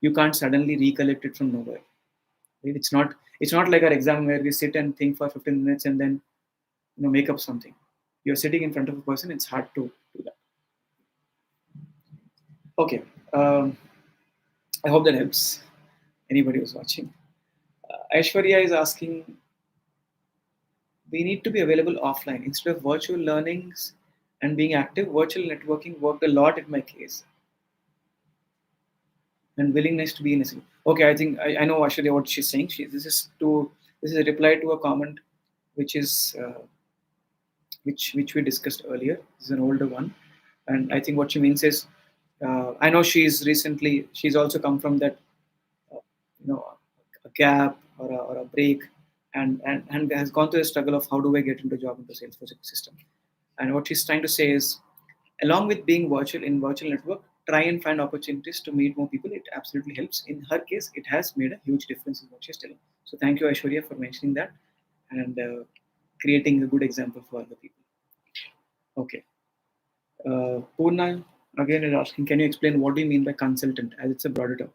You can't suddenly recollect it from nowhere. Right? It's not like our exam where we sit and think for 15 minutes and then make up something. You're sitting in front of a person. It's hard to do that. Okay. I hope that helps anybody who's watching. Aishwarya is asking, we need to be available offline instead of virtual learnings and being active. Virtual networking worked a lot in my case, and willingness to be in a city. Okay, I think I know Aishwarya what she's saying. This is a reply to a comment which is which we discussed earlier. This is an older one, and I think what she means is, I know she's also come from that, uh, you know, a gap or a break, and has gone through a struggle of how do I get into job into Salesforce ecosystem. And what she's trying to say is, along with being virtual in virtual network, try and find opportunities to meet more people. It absolutely helps. In her case, it has made a huge difference in what she's telling. So thank you, Aishwarya, for mentioning that, and creating a good example for other people. Okay. Purna again is asking, can you explain what do you mean by consultant, as it's a broader term?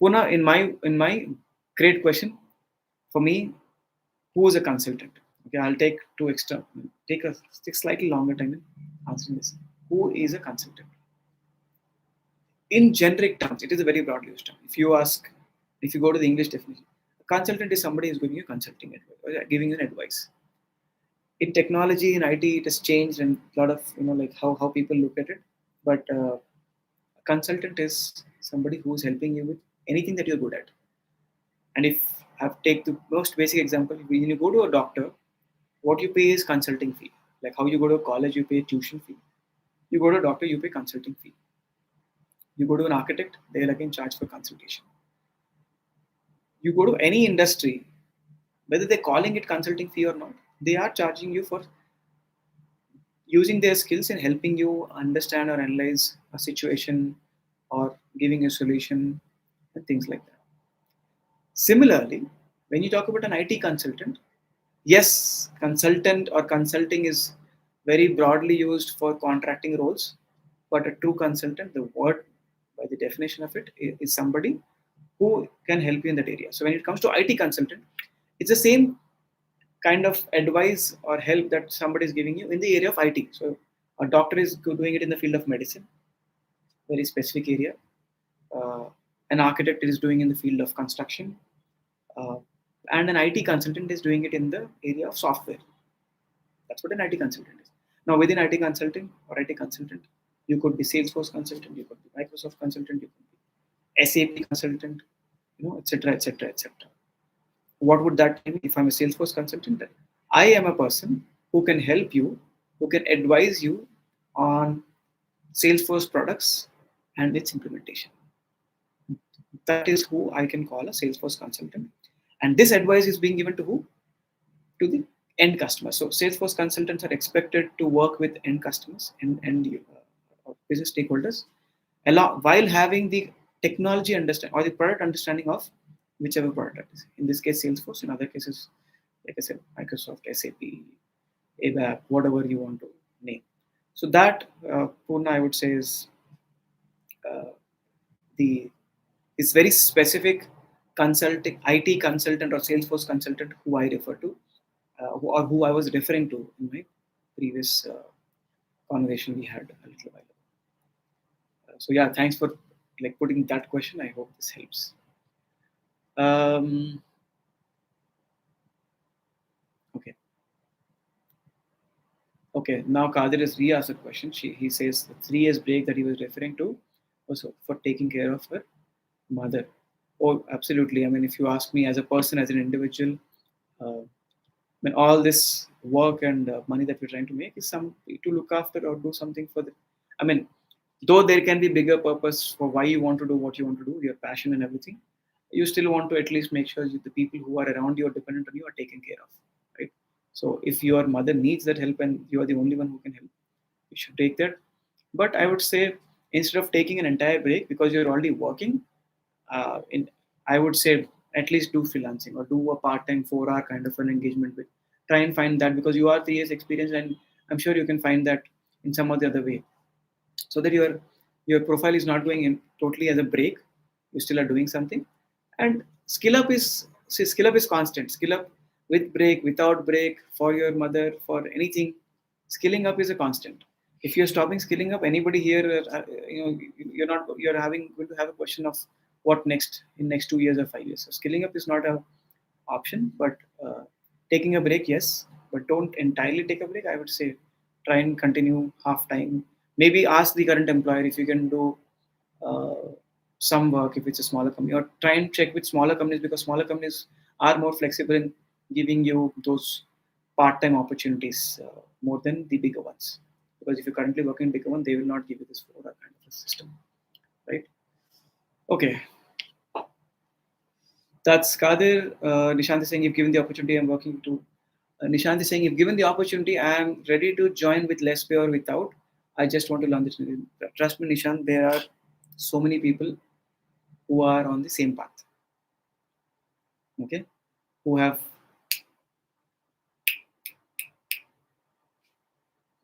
Purna, in my great question for me, who is a consultant? Okay, I'll take a slightly longer time in answering this. Who is a consultant? In generic terms, it is a very broad used term. If you go to the English definition, a consultant is somebody who's giving you consulting advice, or giving you an advice. In technology, in IT, it has changed, and a lot of like how people look at it. But a consultant is somebody who's helping you with anything that you're good at. And if I take the most basic example, when you go to a doctor, what you pay is consulting fee. Like how you go to a college, you pay tuition fee. You go to a doctor, you pay consulting fee. You go to an architect, they'll again charge for consultation. You go to any industry, whether they're calling it consulting fee or not, they are charging you for using their skills in helping you understand or analyze a situation or giving a solution and things like that. Similarly, when you talk about an IT consultant, yes, consultant or consulting is very broadly used for contracting roles, but a true consultant, the word by the definition of it, is somebody who can help you in that area. So when it comes to IT consultant, it's the same kind of advice or help that somebody is giving you in the area of IT. So a doctor is doing it in the field of medicine, very specific area. Uh, an architect is doing in the field of construction, uh, and an IT consultant is doing it in the area of software. That's what an IT consultant is. Now, within IT consulting or IT consultant, you could be Salesforce consultant, you could be Microsoft consultant, you could be SAP consultant, etc., etc., etc. What would that mean if I'm a Salesforce consultant? That I am a person who can help you, who can advise you on Salesforce products and its implementation. That is who I can call a Salesforce consultant. And this advice is being given to who? To the end customer. So Salesforce consultants are expected to work with end customers and business stakeholders, while having the technology understand or the product understanding of whichever product it is. In this case, Salesforce. In other cases, like I said, Microsoft, SAP, ABAP, whatever you want to name. So that Purna, I would say, is uh, the is very specific consulting IT consultant or Salesforce consultant who I refer to, or who I was referring to in my previous conversation we had a little while ago. So yeah, thanks for like putting that question. I hope this helps. Um, okay. Okay. Now Kadir has re-asked a question. He says the 3 years break that he was referring to was for taking care of her mother. Oh, absolutely. I mean, if you ask me as a person, as an individual, when all this work and money that we're trying to make is some to look after or do something for the, I mean, though there can be bigger purpose for why you want to do what you want to do, your passion and everything, you still want to at least make sure that the people who are around you or dependent on you are taken care of, right? So if your mother needs that help and you are the only one who can help, you should take that. But I would say, instead of taking an entire break because you're already working, in I would say at least do freelancing or do a part-time 4 hour kind of an engagement with. Try and find that, because you are 3 years experience, and I'm sure you can find that in some or the other way, so that your profile is not going in totally as a break. You still are doing something, and skill up is constant. Skill up with break, without break, for your mother, for anything. Skilling up is a constant. If you're stopping skilling up, anybody here, you're having going to have a question of what next in next 2 years or 5 years. So skilling up is not a option, but taking a break, yes, but don't entirely take a break. I would say try and continue half time. Maybe ask the current employer if you can do uh, some work if it's a smaller company, or try and check with smaller companies, because smaller companies are more flexible in giving you those part-time opportunities more than the bigger ones. Because if you're currently working in bigger one, they will not give you this for that kind of a system, right? Okay, that's Kadir. Nishant is saying, if given the opportunity, I'm working to. Nishant is saying, if given the opportunity, I am ready to join with less pay or without. I just want to learn this. Trust me, Nishant, there are so many people who are on the same path, okay, who have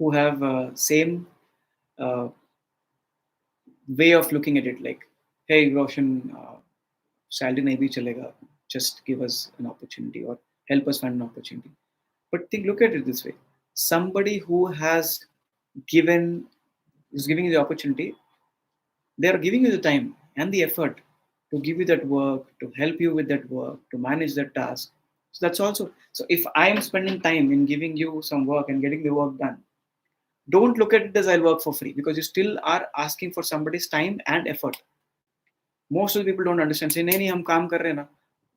who have same uh, way of looking at it, like, hey Roshan, salary nahi bhi chalega, just give us an opportunity or help us find an opportunity. But think, look at it this way: somebody who has given is giving you the opportunity, they are giving you the time and the effort to give you that work, to help you with that work, to manage that task. So that's also, so if I am spending time in giving you some work and getting the work done, don't look at it as I'll work for free, because you still are asking for somebody's time and effort. Most of the people don't understand. Say, nahi, nahi, hum kaam kar rahe na.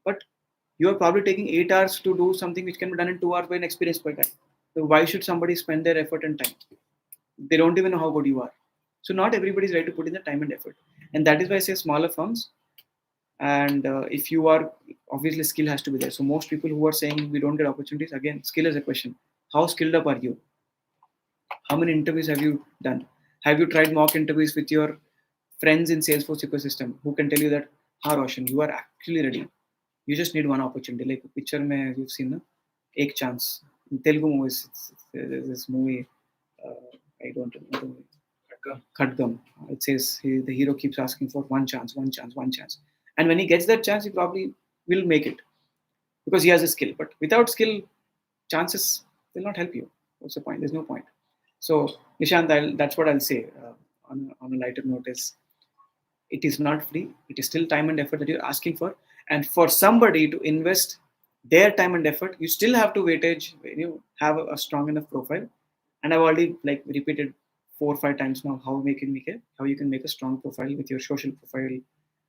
But you are probably taking 8 hours to do something which can be done in 2 hours by an experienced guy. So why should somebody spend their effort and time? They don't even know how good you are. So not everybody is ready to put in the time and effort. And that is why I say smaller firms. And if you are, obviously skill has to be there. So most people who are saying we don't get opportunities, again, skill is a question. How skilled up are you? How many interviews have you done? Have you tried mock interviews with your friends in Salesforce ecosystem who can tell you that, ha Roshan, you are actually ready. You just need one opportunity. Like picture mein you've seen, na? Ek chance. In Telugu movies, there's this movie, I don't remember. Khadgam. It says the hero keeps asking for one chance, one chance, one chance. And when he gets that chance, he probably will make it because he has a skill. But without skill, chances will not help you. What's the point? There's no point. So, Nishant, that's what I'll say on a lighter note is, it is not free. It is still time and effort that you're asking for. And for somebody to invest their time and effort, you still have to weightage, have a strong enough profile. And I've already like repeated 4 or 5 times now how you can make a strong profile with your social profile,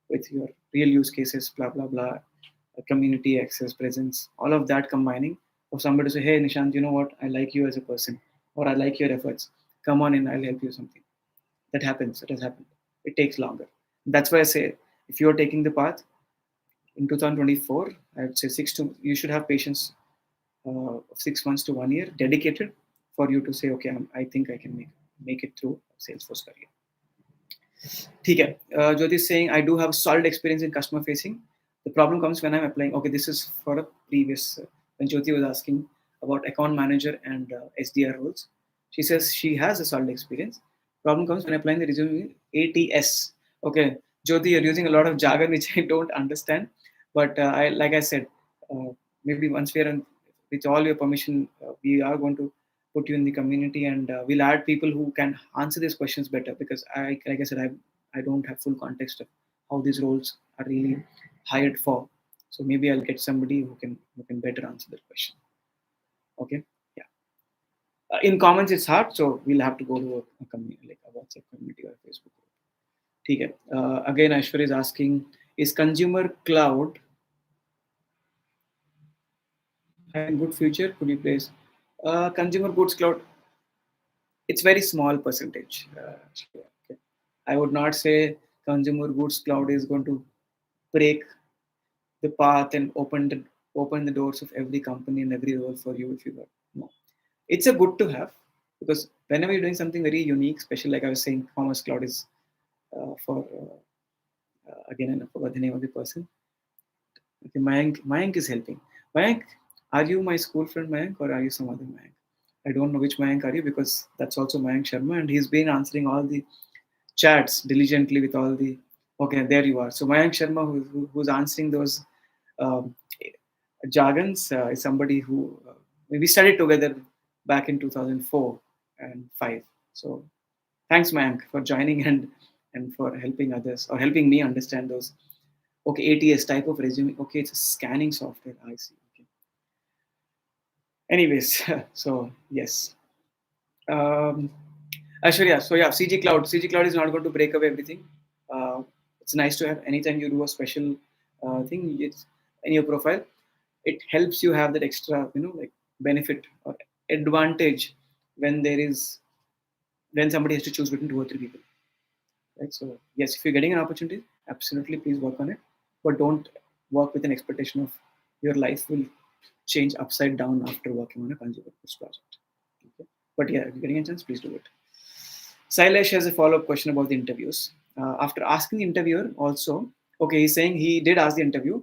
with your real use cases, blah blah blah, community access, presence, all of that combining, for somebody to say, hey Nishant, you know what, I like you as a person, or I like your efforts, come on in, I'll help you something. That happens. It has happened. It takes longer. That's why I say, if you're taking the path in 2024, I would say you should have patience of 6 months to 1 year dedicated for you to say, okay, I think I can make it through Salesforce career. ठीक है. Jyoti is saying, I do have solid experience in customer facing. The problem comes when I'm applying. Okay, this is for a previous, when Jyoti was asking about account manager and SDR roles. She says she has a solid experience. Problem comes when applying the resume ATS. Okay, Jyoti, you're using a lot of jargon which I don't understand. But like I said, uh, maybe once we are with all your permission, we are going to put you in the community, and we'll add people who can answer these questions better, because like I said, I don't have full context of how these roles are really hired for. So maybe I'll get somebody who can better answer that question. Okay, yeah. In comments it's hard, so we'll have to go to a community, like a WhatsApp community or a Facebook group. ठीक है. Again, Ashwar is asking, is consumer cloud having good future? Could you please? Consumer goods cloud, it's very small percentage. Okay. I would not say consumer goods cloud is going to break the path and open the doors of every company and every role for you if you got. No. It's a good to have, because whenever you're doing something very unique, special, like I was saying, commerce cloud is for again, I forgot the name of the person. Okay, Mayank is helping. Mayank, are you my school friend Mayank, or are you some other Mayank? I don't know which Mayank are you, because that's also Mayank Sharma, and he's been answering all the chats diligently with all the. Okay, there you are. So Mayank Sharma, who's answering those um, jargons, is somebody who we studied together back in 2004 and 5. So thanks, Mayank, for joining and for helping others, or helping me understand those. Okay, ATS, type of resume. Okay, it's a scanning software. I see. Okay. Anyways, so yes. Um, Ashwarya, so yeah, CG Cloud. CG Cloud is not going to break away everything. It's nice to have anytime you do a special thing it's in your profile. It helps you have that extra, like benefit or advantage when when somebody has to choose between 2 or 3 people. Right. So yes, if you're getting an opportunity, absolutely please work on it, but don't work with an expectation of your life will change upside down after working on a consumer goods project. Okay. But yeah, if you're getting a chance, please do it. Sailesh has a follow-up question about the interviews. After asking the interviewer also, okay, he's saying he did ask the interview,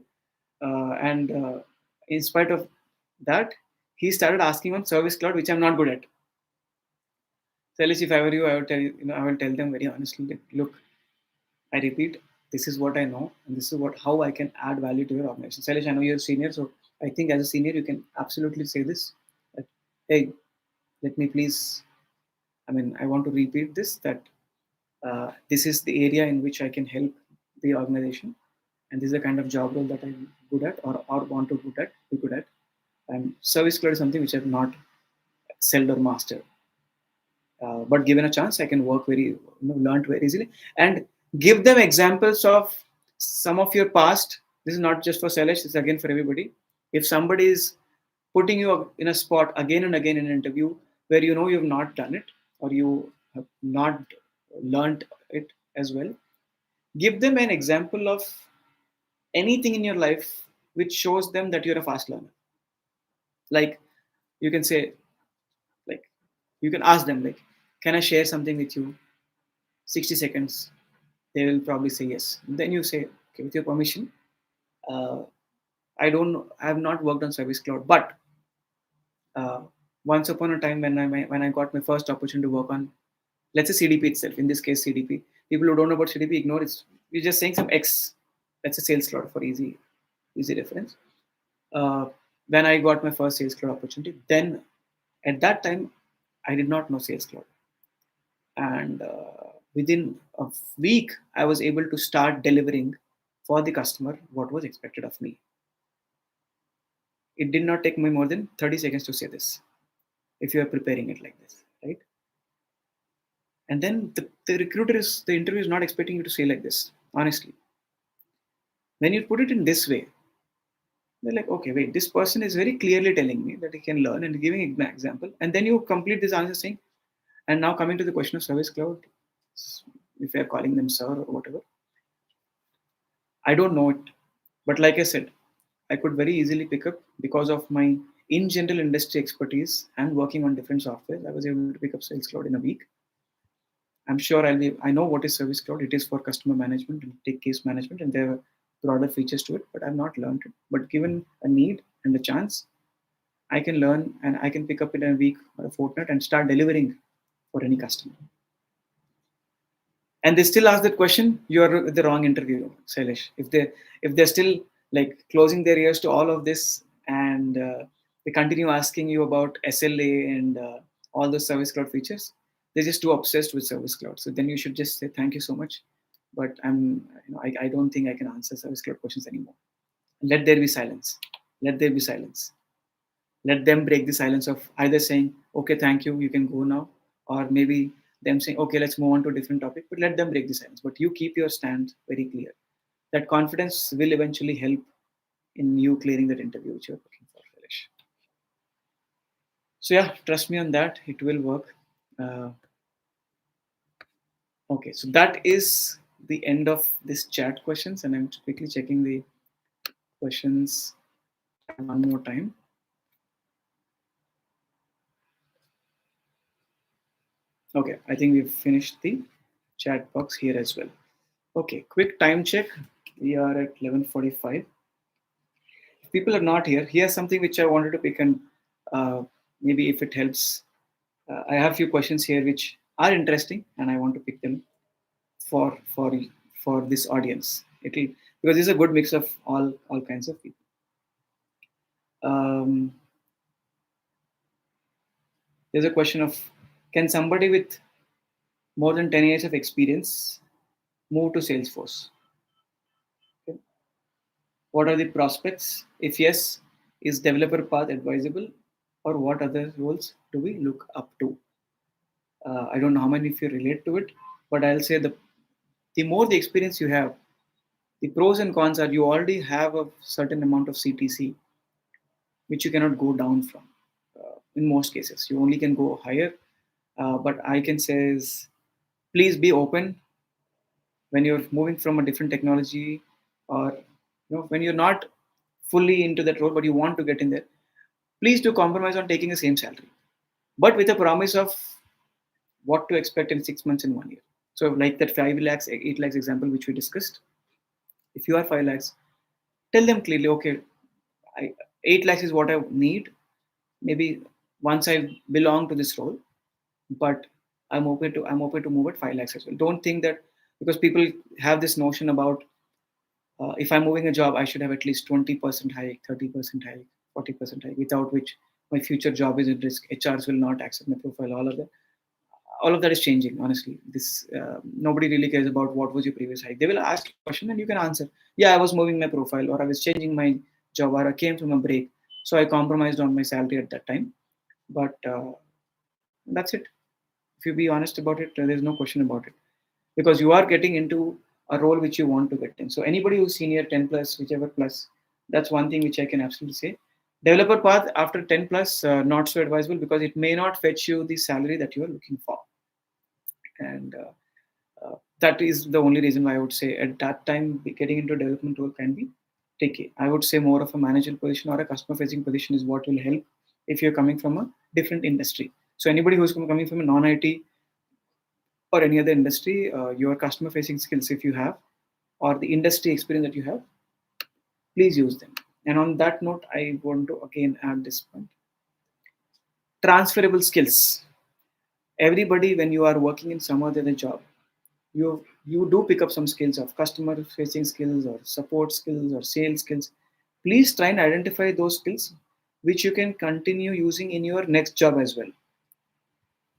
and in spite of that, he started asking on Service Cloud, which I'm not good at. Salish, if I were you, I would tell you, I will tell them very honestly, like, look, I repeat, this is what I know, and this is what how I can add value to your organization. Salish, I know you're a senior, so I think as a senior, you can absolutely say this. That, hey, let me please. I mean, I want to repeat this. That this is the area in which I can help the organization, and this is the kind of job role that I'm good at, or want to be good at. And service cloud is something which I've not excelled or mastered. But given a chance, I can work learn very easily, and give them examples of some of your past. This is not just for Salish, this is again for everybody. If somebody is putting you in a spot again and again in an interview where you know you've not done it, or you have not learned it as well, give them an example of anything in your life which shows them that you're a fast learner. Like, you can say, like, you can ask them, like, can I share something with you? 60 seconds. They will probably say yes. Then you say, okay, with your permission, uh, I have not worked on service cloud, but uh, once upon a time when I got my first opportunity to work on, let's say, CDP itself, in this case CDP. People who don't know about CDP ignore it. You're just saying some X. That's a sales cloud for easy reference. Uh, when I got my first sales cloud opportunity, then at that time I did not know sales cloud, and within a week I was able to start delivering for the customer what was expected of me. It did not take me more than 30 seconds to say this, if you are preparing it like this, right? And then the interview is not expecting you to say like this, honestly. When you put it in this way, they're like, okay, wait, this person is very clearly telling me that he can learn and giving an example. And then you complete this answer saying, and now coming to the question of service cloud, if you're calling them sir or whatever, I don't know it. But like I said, I could very easily pick up because of my in general industry expertise and working on different software. I was able to pick up Sales Cloud in a week. I'm sure I know what is Service Cloud. It is for customer management and take case management, and there are broader features to it, but I've not learned it. But given a need and a chance, I can learn and I can pick up in a week or a fortnight and start delivering for any customer. And they still ask that question, you're the wrong interview, Sailesh. If they're still like closing their ears to all of this, and they continue asking you about SLA and all those service cloud features, they're just too obsessed with service cloud. So then you should just say thank you so much, but I don't think I can answer service cloud questions anymore. Let there be silence. Let there be silence. Let them break the silence of either saying, okay, thank you, you can go now, or maybe them saying, okay, let's move on to a different topic, but let them break the silence. But you keep your stand very clear. That confidence will eventually help in you clearing that interview which you're looking for, Harish. So yeah, trust me on that, it will work. uh, okay, so that is the end of this chat questions, and I'm quickly checking the questions one more time. Okay, I think we've finished the chat box here as well. Okay, quick time check. We are at 11:45. If people are not here, here's something which I wanted to pick, and maybe if it helps, I have a few questions here which are interesting, and I want to pick them for for for this audience. It'll because this is a good mix of all kinds of people. Um, there's a question of, can somebody with more than 10 years of experience move to Salesforce? Okay. What are the prospects? If yes, is developer path advisable, or what other roles do we look up to? I don't know how many of you relate to it, but I'll say the more the experience you have, the pros and cons are you already have a certain amount of CTC, which you cannot go down from. In most cases, you only can go higher. But I can say is, please be open when you're moving from a different technology, or when you're not fully into that role, but you want to get in there. Please do compromise on taking the same salary, but with a promise of what to expect in 6 months and 1 year. So, like that 5 lakhs, 8 lakhs example which we discussed, if you are 5 lakhs, tell them clearly, okay, 8 lakhs is what I need. Maybe once I belong to this role, but I'm open to move at 5 lakhs as well. Don't think that, because people have this notion about, if I'm moving a job, I should have at least 20% hike, 30% hike, 40% hike, without which my future job is at risk. HRs will not accept my profile. All of that is changing. Honestly, this nobody really cares about what was your previous hike. They will ask you a question and you can answer. Yeah, I was moving my profile, or I was changing my job, or I came from a break, so I compromised on my salary at that time. But that's it. If you be honest about it, there's no question about it, because you are getting into a role which you want to get in. So anybody who's senior 10 plus, whichever plus, that's one thing which I can absolutely say. Developer path after 10 plus, not so advisable, because it may not fetch you the salary that you are looking for. And that is the only reason why I would say at that time getting into development role can be tricky. I would say more of a managerial position or a customer facing position is what will help if you're coming from a different industry. So anybody who's coming from a non IT or any other industry, your customer facing skills, if you have, or the industry experience that you have, please use them. And on that note, I want to again add this point: transferable skills. Everybody, when you are working in some other job, you do pick up some skills of customer facing skills or support skills or sales skills. Please try and identify those skills which you can continue using in your next job as well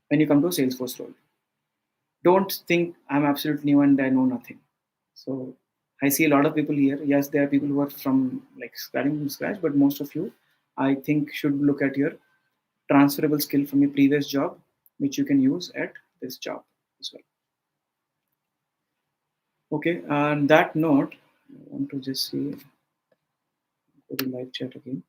when you come to a Salesforce role. Don't think I'm absolutely new and I know nothing. So I see a lot of people here. Yes, there are people who are from like starting from scratch, but most of you, I think, should look at your transferable skill from your previous job, which you can use at this job as well. Okay, on that note, I want to just see, go to live chat again.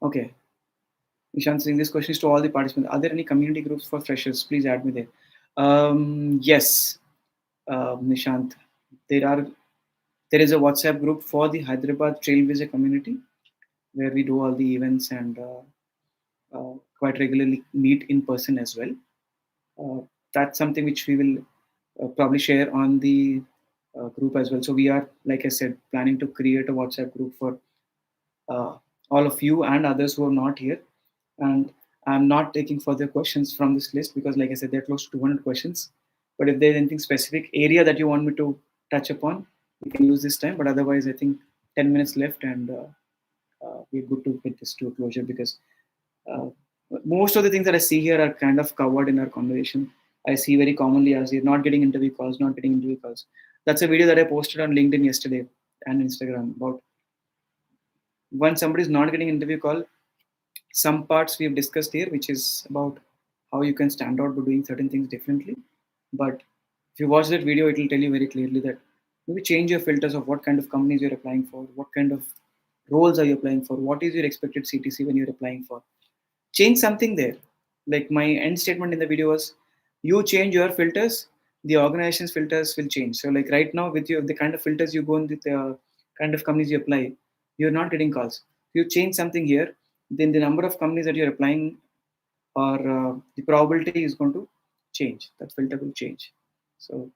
Okay, Nishant saying this question is to all the participants. Are there any community groups for freshers? Please add me there. Yes, Nishant, there are. There is a WhatsApp group for the Hyderabad Trailblazer community where we do all the events and quite regularly meet in person as well. That's something which we will probably share on the group as well. So we are, like I said, planning to create a WhatsApp group for uh, all of you and others who are not here. And I'm not taking further questions from this list because, like I said, there are close to 200 questions. But if there's anything specific area that you want me to touch upon, we can use this time. But otherwise, I think 10 minutes left, and we're good to get this to a closure, because uh, most of the things that I see here are kind of covered in our conversation. I see very commonly as you're not getting interview calls, not getting interview calls. That's a video that I posted on LinkedIn yesterday and Instagram about when somebody is not getting interview call. Some parts we have discussed here, which is about how you can stand out by doing certain things differently. But if you watch that video, it will tell you very clearly that maybe change your filters of what kind of companies you're applying for, what kind of roles are you applying for, what is your expected CTC when you're applying for. Change something there. Like my end statement in the video was, you change your filters, the organization's filters will change. So like right now with your the kind of filters you go in, the kind of companies you apply, you're not getting calls. You change something here, then the number of companies that you're applying, or the probability is going to change. That filter will change. So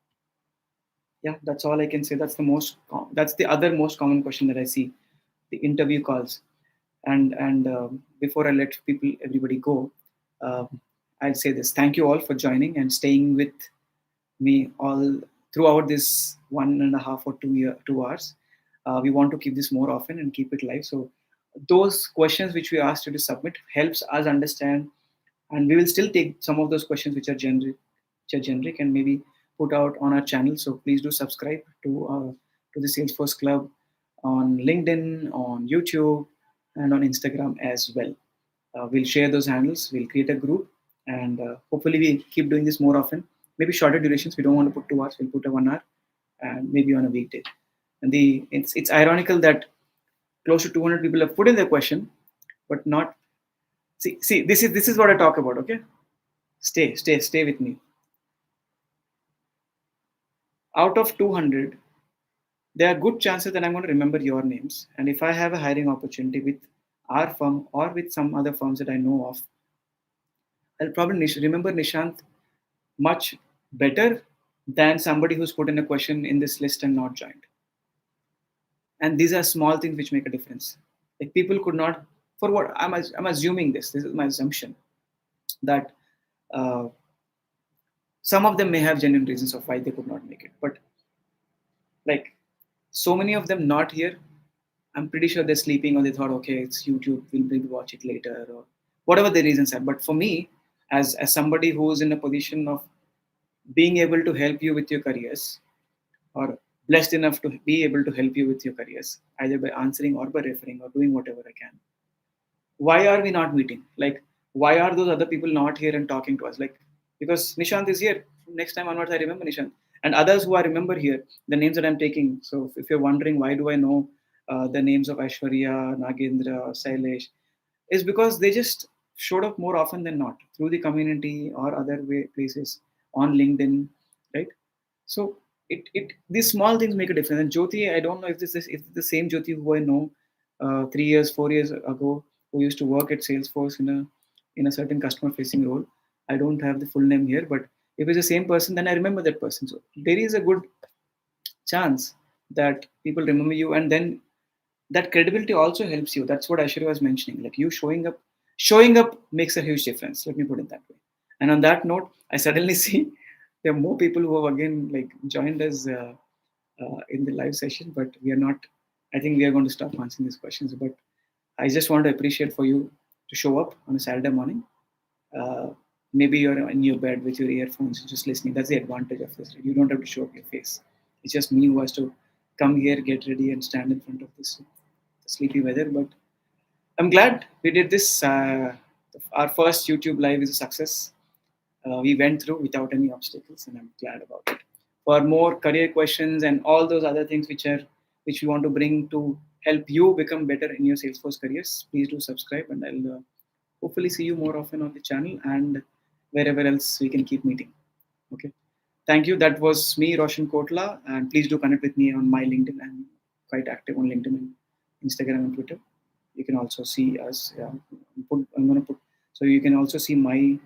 yeah, that's all I can say. That's the that's the other most common question that I see, the interview calls. And before I let everybody go, I'll say this: thank you all for joining and staying with me all throughout this 1.5 or 2 hours. We want to keep this more often and keep it live. So those questions which we asked you to submit helps us understand, and we will still take some of those questions which are generic and maybe put out on our channel. So please do subscribe to the Salesforce Club on LinkedIn, on YouTube, and on Instagram as well. We'll share those handles. We'll create a group, and hopefully we keep doing this more often. Maybe shorter durations. We don't want to put 2 hours. We'll put a 1 hour, and maybe on a weekday. And it's ironical that close to 200 people have put in their question, but not. See, this is what I talk about. Okay, stay with me. Out of 200, there are good chances that I'm going to remember your names. And if I have a hiring opportunity with our firm or with some other firms that I know of, I'll probably remember Nishant much better than somebody who's put in a question in this list and not joined. And these are small things which make a difference. Like people could not, for what I'm assuming this is my assumption, that uh, some of them may have genuine reasons of why they could not make it, but like so many of them not here, I'm pretty sure they're sleeping, or they thought, okay, it's YouTube, we'll maybe watch it later, or whatever the reasons are. But for me, as somebody who's in a position of being able to help you with your careers, or blessed enough to be able to help you with your careers, either by answering or by referring or doing whatever I can, why are we not meeting? Like, why are those other people not here and talking to us? Like, because Nishant is here. Next time onwards, I remember Nishant. And others who I remember here, the names that I'm taking. So if you're wondering why do I know the names of Aishwarya, Nagendra, Sailesh, is because they just showed up more often than not through the community or other places on LinkedIn, right? So it these small things make a difference. And Jyoti, I don't know if this is if the same Jyoti who I know 3 years, 4 years ago, who used to work at Salesforce in a certain customer facing role. I don't have the full name here, but if it's the same person, then I remember that person. So there is a good chance that people remember you, and then that credibility also helps you. That's what Aishwarya was mentioning. Like you showing up makes a huge difference. Let me put it that way. And on that note, I suddenly see there are more people who have again like joined us in the live session, but we are not. I think we are going to stop answering these questions. But I just want to appreciate for you to show up on a Saturday morning. Uh, Maybe you're in your bed with your earphones, just listening. That's the advantage of this. You don't have to show up your face. It's just me who has to come here, get ready, and stand in front of this sleepy weather. But I'm glad we did this. Our first YouTube live is a success. We went through without any obstacles, and I'm glad about it. For more career questions and all those other things which we want to bring to help you become better in your Salesforce careers, please do subscribe, and I'll hopefully see you more often on the channel and wherever else we can keep meeting. Okay. Thank you. That was me, Roshan Kotla, and please do connect with me on my LinkedIn. I'm quite active on LinkedIn and Instagram and Twitter. You can also see us. I'm gonna put, so you can also see my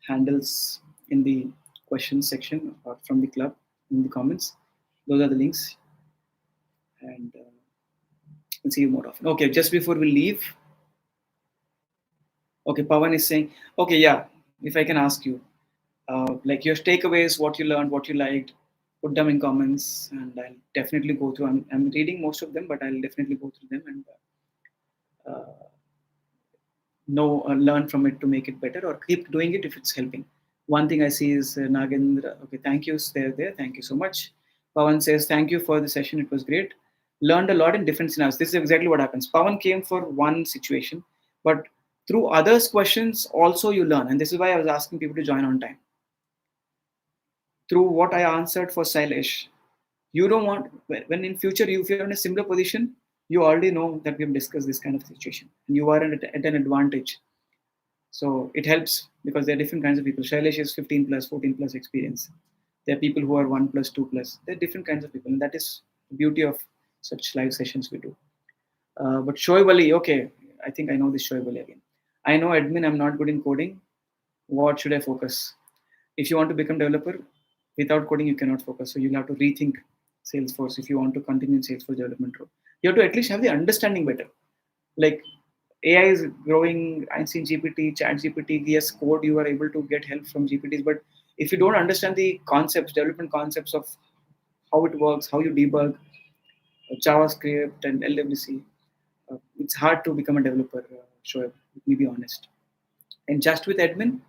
handles in the questions section or from the club in the comments. Those are the links, and we'll see you more often. Okay, just before we leave, okay, Pawan is saying, okay, yeah, if I can ask you, like your takeaways, what you learned, what you liked, put them in comments, and I'll definitely go through. I'm reading most of them, but I'll definitely go through them and know learn from it to make it better, or keep doing it if it's helping. One thing I see is Nagendra. Okay, thank you. There. Thank you so much. Pawan says, thank you for the session. It was great. Learned a lot in different scenarios. This is exactly what happens. Pawan came for one situation, but through others' questions, also you learn. And this is why I was asking people to join on time. Through what I answered for Sailesh, you don't want, when in future, if you're in a similar position, you already know that we have discussed this kind of situation and you are at an advantage. So it helps because there are different kinds of people. Shailesh is 15 plus, 14 plus experience. There are people who are 1 plus, 2 plus. There are different kinds of people, and that is the beauty of such live sessions we do. But Shoaib Ali, okay, I think I know this Shoaib Ali again. I know admin, I'm not good in coding. What should I focus? If you want to become developer, without coding, you cannot focus. So you'll have to rethink Salesforce if you want to continue in Salesforce development role. You have to at least have the understanding better. Like AI is growing. I've seen GPT, Chat GPT. Yes, code you are able to get help from GPTs, but if you don't understand the concepts, development concepts of how it works, how you debug JavaScript and LWC, it's hard to become a developer. Sure, let me be honest. And just with admin,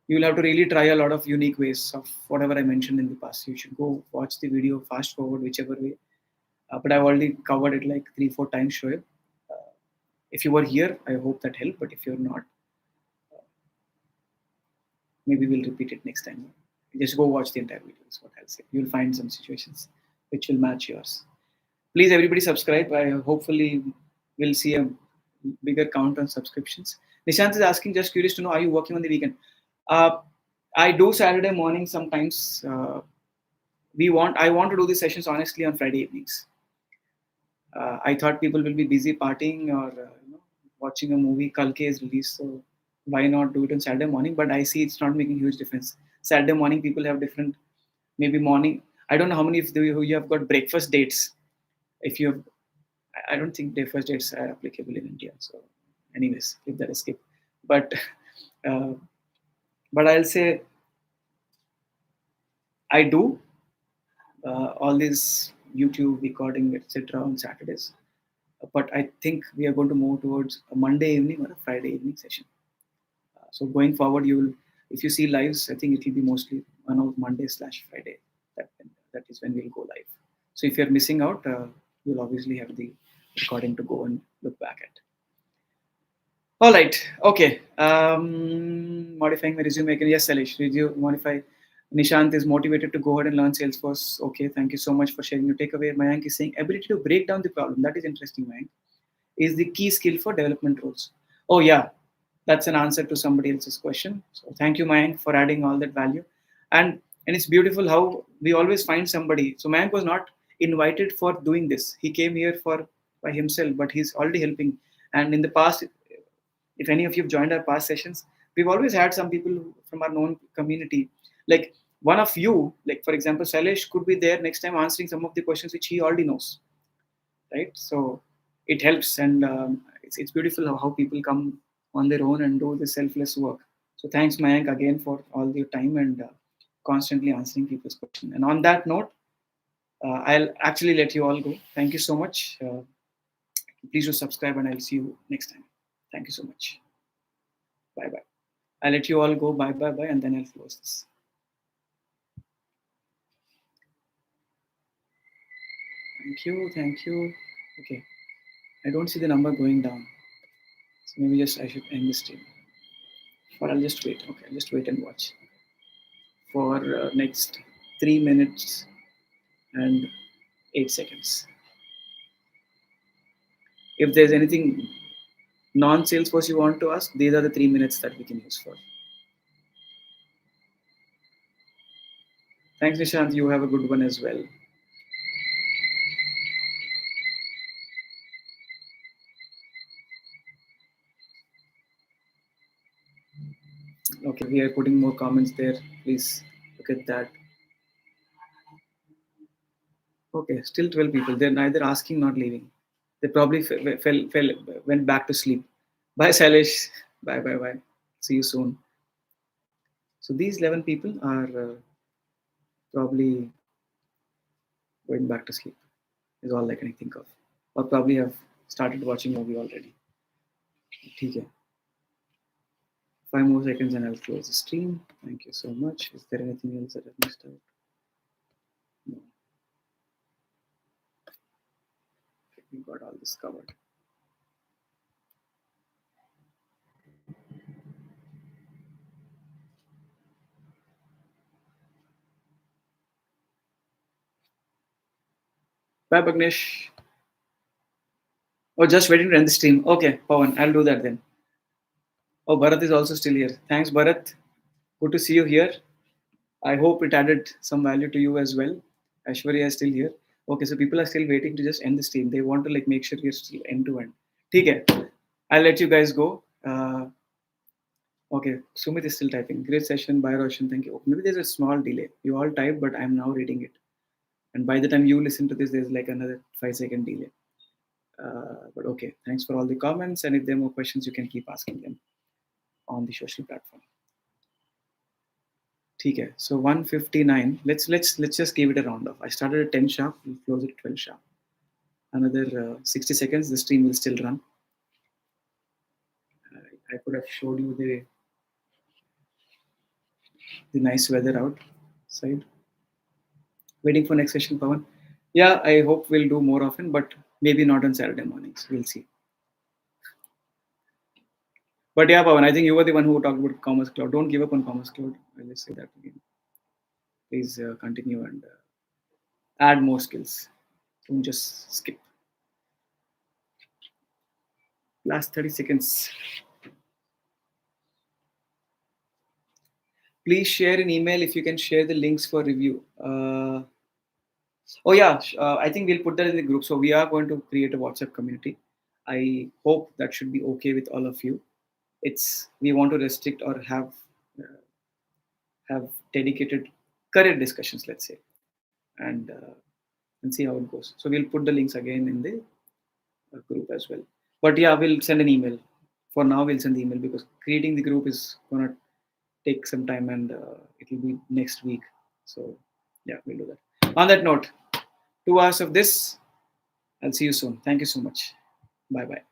you'll have to really try a lot of unique ways of whatever I mentioned in the past. You should go watch the video, fast forward, whichever way. But I've already covered it like 3-4 times, Shoaib. If you were here, I hope that helped. But if you're not, maybe we'll repeat it next time. Just go watch the entire video, is what I'll say. You'll find some situations which will match yours. Please, everybody, subscribe. I hopefully will see a bigger count on subscriptions. Nishant is asking, just curious to know, are you working on the weekend? Uh, I do Saturday morning sometimes. I want to do these sessions honestly on Friday evenings. I thought people will be busy partying or watching a movie. Kalke is released, so why not do it on Saturday morning? But I see it's not making huge difference. Saturday morning, people have different, maybe morning. I don't know how many of you have got breakfast dates. If you have, I don't think day first dates are applicable in India. So, anyways, if that is skip. But uh, but I'll say I do all these YouTube recording etc. on Saturdays. But I think we are going to move towards a Monday evening or a Friday evening session. So going forward, you will, if you see lives, I think it will be mostly on a Monday slash Friday. That that is when we'll go live. So if you're missing out, you'll obviously have the recording to go and look back at. All right. Okay. Modifying my resume again. Yes, Salish. Resume modify. Nishant is motivated to go ahead and learn Salesforce. Okay. Thank you so much for sharing your takeaway. Mayank is saying ability to break down the problem. That is interesting, Mayank. Is the key skill for development roles. Oh yeah, that's an answer to somebody else's question. So thank you, Mayank, for adding all that value. And it's beautiful how we always find somebody. So Mayank was not invited for doing this. He came here for by himself, but he's already helping. And in the past, if any of you have joined our past sessions, we've always had some people from our known community. Like one of you, like for example, Salesh could be there next time answering some of the questions which he already knows, right? So it helps, and it's beautiful how people come on their own and do the selfless work. So thanks, Mayank, again for all your time and constantly answering people's questions. And on that note, I'll actually let you all go. Thank you so much. Please do subscribe, and I'll see you next time. Thank you so much. Bye bye. I'll let you all go. Bye bye bye, and then I'll close this. Thank you. Thank you. Okay. I don't see the number going down. So maybe just I should end this stream. Or I'll just wait. Okay, I'll just wait and watch for next 3 minutes and 8 seconds. If there's anything non-Salesforce you want to ask, these are the 3 minutes that we can use for. Thanks, Nishant. You have a good one as well. Okay, we are putting more comments there. Please look at that. Okay, still 12 people. They're neither asking nor leaving. They probably went back to sleep. Bye, Salish. Bye, bye, bye. See you soon. So these 11 people are probably going back to sleep, is all I can think of. Or probably have started watching a movie already. Okay. 5 more seconds and I'll close the stream. Thank you so much. Is there anything else that I've missed out? No. We got all this covered. Bye, Bagnesh. Oh, just waiting to end the stream. Okay, Pawan, I'll do that then. Oh, Bharat is also still here. Thanks, Bharat. Good to see you here. I hope it added some value to you as well. Aishwarya is still here. Okay, so people are still waiting to just end the stream. They want to like make sure you're still end to end. Okay, I'll let you guys go. Okay, Sumit is still typing. Great session, bye Roshan. Thank you. Maybe there's a small delay. You all typed, but I'm now reading it. And by the time you listen to this, there's like another 5 second delay. But okay, thanks for all the comments. And if there are more questions, you can keep asking them on the social platform. Okay, so 159. Let's just give it a round off. I started at 10 sharp. We'll close it at 12 sharp. Another 60 seconds. The stream will still run. I could have showed you the nice weather outside. Waiting for next session, Pawan. Yeah, I hope we'll do more often, but maybe not on Saturday mornings. We'll see. But yeah, Pawan, I think you were the one who talked about Commerce Cloud. Don't give up on Commerce Cloud. I'll just say that again. Please continue and add more skills. Don't just skip. Last 30 seconds. Please share an email if you can share the links for review. Oh yeah, I think we'll put that in the group. So we are going to create a WhatsApp community. I hope that should be okay with all of you. It's we want to restrict or have dedicated career discussions, let's say, and see how it goes. So we'll put the links again in the group as well. But yeah, we'll send an email. For now, we'll send the email because creating the group is gonna take some time, and it will be next week. So yeah, we'll do that. On that note, 2 hours of this. I'll see you soon. Thank you so much. Bye bye.